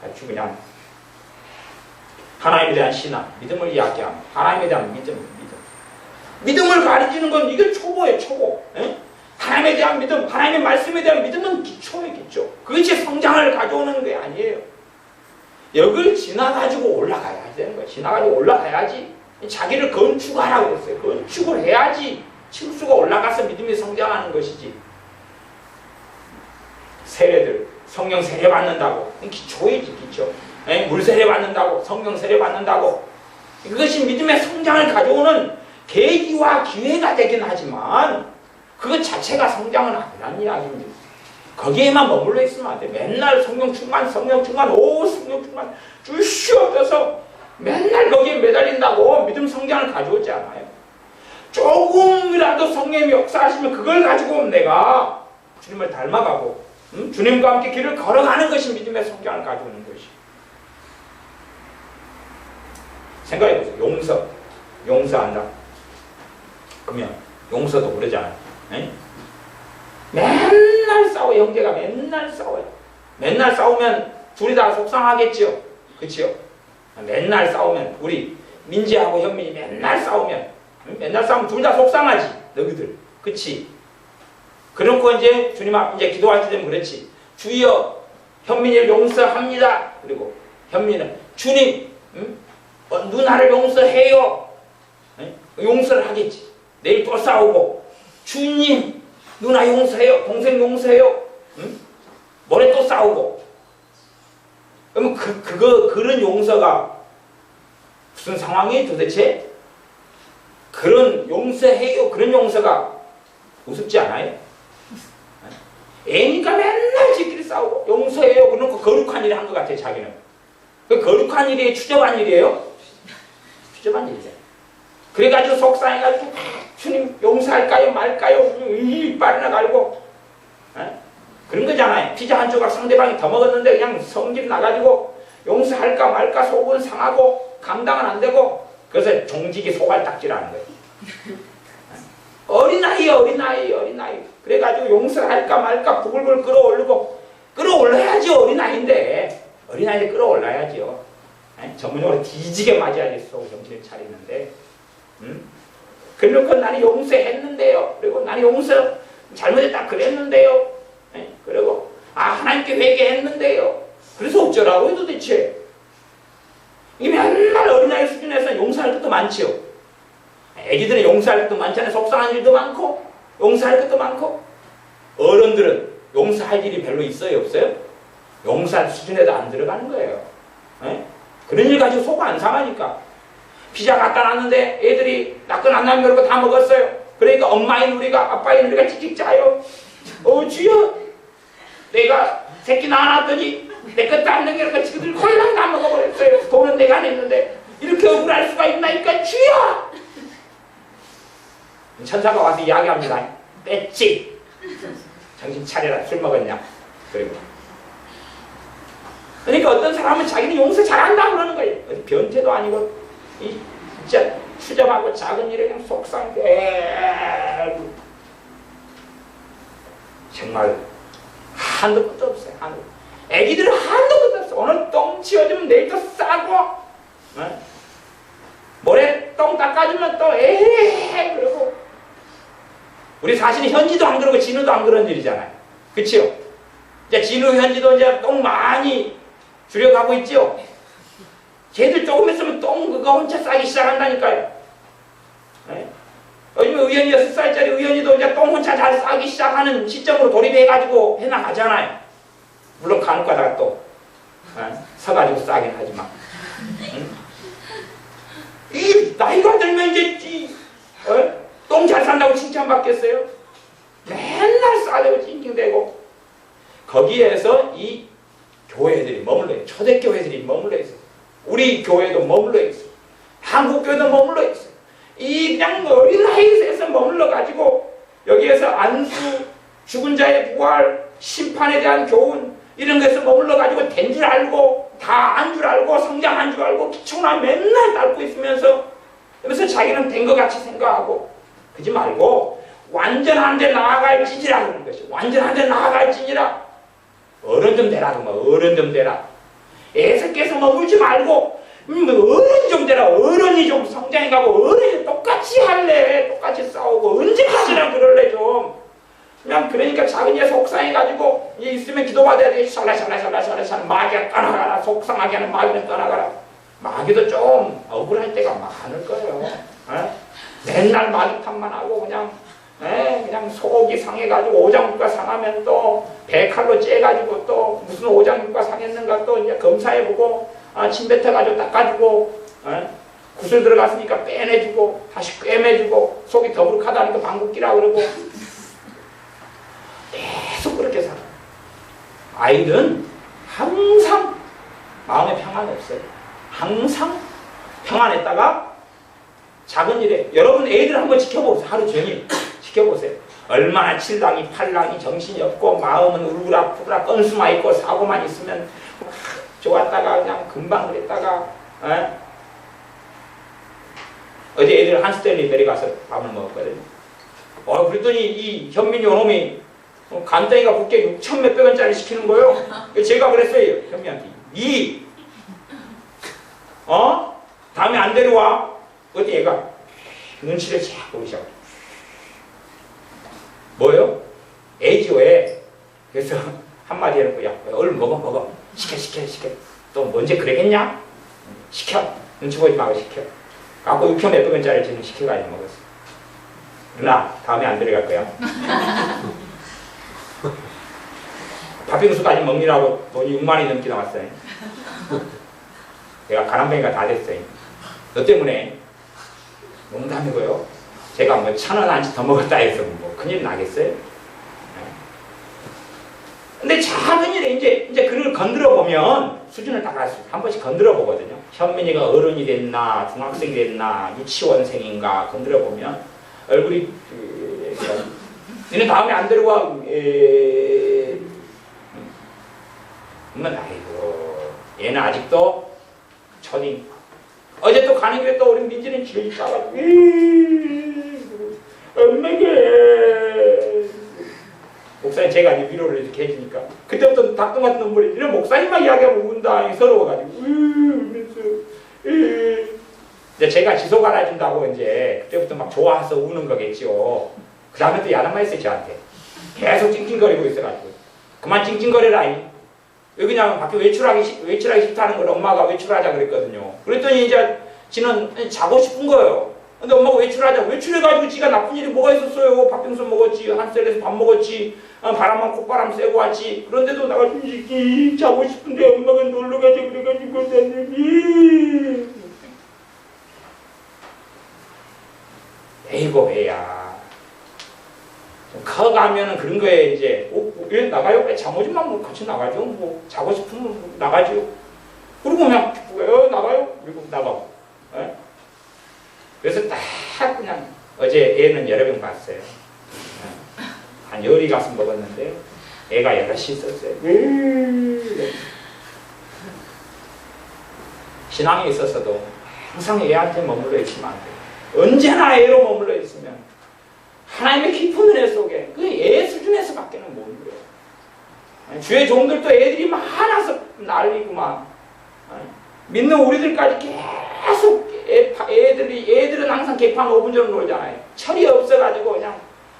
아주 그냥 하나님에 대한 신앙, 믿음을 이야기하면 하나님에 대한 믿음을 가르치는 건 이게 초보예요. 초보. 에? 하나님에 대한 믿음, 하나님의 말씀에 대한 믿음은 기초예요. 기초. 그것이 성장을 가져오는 게 아니에요. 여기를 지나가지고 올라가야 되는 거예요. 지나가지고 올라가야지. 자기를 건축하라고 했어요. 건축을 해야지 층수가 올라가서 믿음이 성장하는 것이지. 세례들, 성령 세례 받는다고. 기초이지 기초. 물 세례 받는다고. 성령 세례 받는다고. 그것이 믿음의 성장을 가져오는 계기와 기회가 되긴 하지만 그것 자체가 성장은 아니라는 이야기입니다. 거기에만 머물러 있으면 안 돼. 맨날 성령 충만, 성령 충만, 성령 충만 줄 수 없어서 맨날 거기에 매달린다고 믿음 성장을 가져오지 않아요. 조금이라도 성령이 역사하시면 그걸 가지고 내가 주님을 닮아가고 주님과 함께 길을 걸어가는 것이 믿음의 성장을 가져오는 것이. 생각해보세요. 용서. 용서한다. 그러면 용서도 그러잖아요. 에? 맨날 싸워. 형제가 맨날 싸워요. 맨날 싸우면 둘이 다 속상하겠지요. 그치요? 맨날 싸우면 우리 민지하고 현민이 맨날 싸우면 맨날 싸우면 둘 다 속상하지. 너희들. 그치? 그러고 이제 주님 앞 이제 기도할 때 되면 그렇지. 주여 현민이를 용서합니다. 그리고 현민은 주님 누나를 용서해요. 용서를 하겠지. 내일 또 싸우고 주님 누나 용서해요. 동생 용서해요. 모레 또 싸우고. 그러면 그런 용서가 무슨 상황이 도대체? 그런 용서해요. 그런 용서가 우습지 않아요? 애니까 맨날 지끼리 싸우고 용서해요. 그런 거 거룩한 일을 한 것 같아 자기는. 그 거룩한 일이 추접한 일이에요? 추접한 일이죠. 그래가지고 속상해가지고 주님 용서할까요 말까요? 이빨이나 갈고 그런 거잖아요. 피자 한 조각 상대방이 더 먹었는데 그냥 성질 나가지고 용서할까 말까 속은 상하고 감당은 안 되고 그래서 종직이 소갈딱질하는 거예요. 어린아이 그래가지고 용서할까 말까 부글부글 끌어올려야지. 어린아이를 끌어올라야죠. 전문용어로 뒤지게 맞아야겠어. 정신을 차리는데 그러니까 나는 용서했는데요. 그리고 나는 용서 잘못했다 그랬는데요. 그리고 하나님께 회개했는데요. 그래서 어쩌라고요 도대체. 이게 맨날 어린아이 수준에서 용서할 것도 많지요. 애기들은 용서할 것도 많잖아요. 속상한 일도 많고 용서할 것도 많고. 어른들은 용서할 일이 별로 있어요 없어요? 용서할 수준에도 안 들어가는 거예요. 그런 일 가지고 속 안 상하니까. 피자 갖다 놨는데 애들이 낙건 안 나면 그러고 다 먹었어요. 그러니까 엄마인 우리가 아빠인 우리가 찍찍 짜요. 주여 내가 새끼 낳아놨더니 내 것도 안 남겨놓고 지금들 콜랑 다 먹어버렸어요. 돈은 내가 냈는데 이렇게 억울할 수가 있나니까 주여. 천사가 와서 이야기합니다. 뺐지. 정신 차려라. 술 먹었냐. 그리고 그러니까 어떤 사람은 자기는 용서 잘한다 그러는 거예요. 어디 변태도 아니고 진짜 추접하고 작은 일에 그냥 속상해. 정말 한도 끝도 없어요. 한도. 애기들은 한도 끝도 없어. 오늘 똥 치워주면 내일 또 싸고 모레 똥 닦아주면 또 에헤 그러고. 우리 사실은 현지도 안 그러고 진우도 안 그런 일이잖아요. 그치요? 이제 진우 현지도 이제 똥 많이 줄여가고 있죠? 쟤들 조금 있으면 똥 그거 혼자 싸기 시작한다니까요. 요즘 의연이 6살짜리 의연이도 이제 똥 혼자 잘 싸기 시작하는 시점으로 돌입해가지고 해나가잖아요. 물론 간혹 가다가 또 서가지고 싸긴 하지만. 이 나이가 들면 이제 똥 잘 산다고 칭찬받겠어요? 맨날 싸대고 찡찡대고. 거기에서 이 교회들이 머물러 있어요. 초대교회들이 머물러 있어요. 우리 교회도 머물러 있어요. 한국교회도 머물러 있어요. 이 그냥 어린아이에서 머물러가지고 여기에서 안수, 죽은 자의 부활, 심판에 대한 교훈 이런 것에서 머물러가지고 된 줄 알고 다 안 줄 알고 성장한 줄 알고 기초나 맨날 닳고 있으면서 그래서 자기는 된 것 같이 생각하고 그러지 말고 완전한 데 나아갈지니라 그러는 것이. 완전한 데 나아갈지니라. 어른 좀 되라. 어른 좀 되라. 애석해서 머물지 말고 어른 좀 되라. 어른이 좀 성장해가고 어른이 똑같이 할래. 똑같이 싸우고 언제까지나 그럴래 좀. 그냥 그러니까 작은 애 속상해가지고 있으면 기도받아야 돼. 샬라샬라샬라샬라 마귀가 떠나가라. 속상하게 하는 마귀는 떠나가라. 마귀도 좀 억울할 때가 많을 거예요. 맨날 마귀 탓만 하고 그냥 속이 상해가지고 오장육과 상하면 또 배칼로 째가지고 또 무슨 오장육과 상했는가 또 이제 검사해보고 침 뱉어가지고 닦아주고 구슬 들어갔으니까 빼내주고 다시 꿰매주고 속이 더부룩하다니까 방귀끼라 그러고 계속 그렇게 살아. 아이들은 항상 마음에 평안이 없어요. 항상 평안했다가 작은 일에 여러분 애들 한번 지켜보세요. 하루 종일 지켜보세요. 얼마나 칠랑이 팔랑이 정신이 없고 마음은 울그락불그락 건수만 있고 사고만 있으면 좋았다가 그냥 금방 그랬다가 어제 애들 한스텔리 내려가서 밥을 먹었거든요. 그랬더니 이 현민이 요놈이 간땡이가 붙게 6천 몇백 원짜리 시키는 거예요. 제가 그랬어요. 현민한테. 다음에 안 데려와. 어디 얘가 눈치를 쫙 보이셔. 뭐요? 애지요, 애. 그래서 한마디 해놓고, 야, 얼른 먹어. 시켜. 또 언제 그러겠냐? 시켜. 눈치 보지 말고 시켜. 갖고 6천 몇백 원짜리 지금 시켜가지고 먹었어. 누나, 다음에 안 데려갈 거야. 팥빙수까지 먹느라고 돈이 6만 원이 넘게 나왔어요. 내가 가난뱅이가 다 됐어요. 너 때문에. 농담이고요. 제가 뭐 1,000원 안치 더 먹었다 해서 뭐 큰일 나겠어요? 근데 작은 일에 이제 그걸 건드려 보면 수준을 딱 한 번씩 건드려 보거든요. 현민이가 어른이 됐나, 중학생이 됐나, 유치원생인가 건드려 보면 얼굴이 얘는 다음에 안 데려와. 그러면 아이고 얘는 아직도 초딩. 어제 또 가는 길에 또 우리 민지는 제일 싸가지고 엄마게 목사님 제가 위로를 이렇게 해주니까 그때부터 닭똥 같은 눈물이 이런 목사님만 이야기하면 운다 서러워가지고 울면서 이제 제가 지속 알아준다고 이제 그때부터 막 좋아서 우는 거겠죠. 그 다음에 또 야단만 했어요 저한테. 계속 찡찡거리고 있어가지고 그만 찡찡거려라. 왜 그냥 밖에 외출하기 싫다는 걸 엄마가 외출하자 그랬거든요. 그랬더니 이제 지는 자고 싶은 거예요. 근데 엄마가 외출하자. 외출해가지고 지가 나쁜 일이 뭐가 있었어요. 팥빙수 먹었지, 한셀에서 밥 먹었지, 바람만 콧바람 쐬고 왔지. 그런데도 나가 자고 싶은데 엄마가 놀러가자 그래가지고 나는 에이고 애야. 커가면은 그런 거에 이제 왜 나가요? 왜 잠오지만 뭐 같이 나가죠. 뭐 자고 싶으면 나가죠. 그리고 그냥 나가요. 그리고 나가고. 에? 그래서 딱 그냥 어제 애는 여러 병 봤어요. 한 열이 가서 먹었는데 애가 여럿이 있었어요. 신앙에 있어서도 항상 애한테 머물러 있으면 안 돼요. 언제나 애로 머물러 있으면 하나님의 깊은 은혜 속에 그 애 수준에서밖에는 못 누려요. 주의 종들도 애들이 많아서 난리구만. 믿는 우리들까지 계속 애들은 항상 개판 5분 정도 놀잖아요. 철이 없어가지고 그냥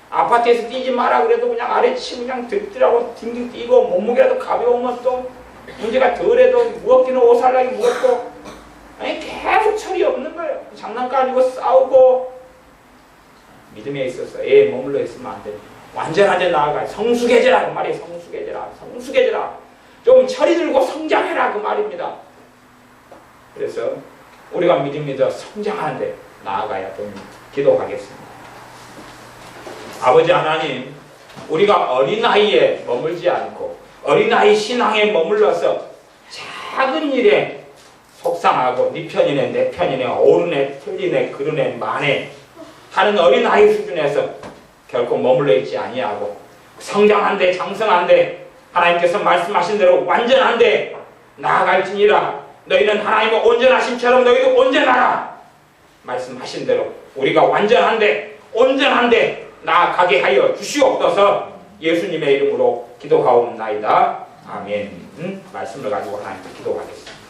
아파트에서 뛰지 마라 그래도 그냥 아래치고 그냥 듣더라고 딩딩 뛰고 몸무게라도 가벼우면 또 문제가 덜해도 무겁기는 오살나기 무겁고 계속 철이 없는 거예요. 장난감 아니고 싸우고 믿음에 있어서 애에 머물러 있으면 안 됩니다. 완전하게 나아가요. 성숙해져라 그 말이에요. 성숙해져라. 좀 철이 들고 성장해라 그 말입니다. 그래서 우리가 믿음에서 성장하는데 나아가야 됩니다. 기도하겠습니다. 아버지 하나님, 우리가 어린아이에 머물지 않고 어린아이 신앙에 머물러서 작은 일에 속상하고 네 편이네 내 편이네 옳으네 틀리네 그러네 마네 하는 어린아이 수준에서 결코 머물러 있지 아니하고 성장한데 장성한데 하나님께서 말씀하신 대로 완전한데 나아갈지니라. 너희는 하나님의 온전하심처럼 너희도 온전하라. 말씀하신 대로 우리가 완전한데 온전한데 나아가게 하여 주시옵소서. 예수님의 이름으로 기도하옵나이다. 아멘. 말씀을 가지고 하나님께 기도하겠습니다.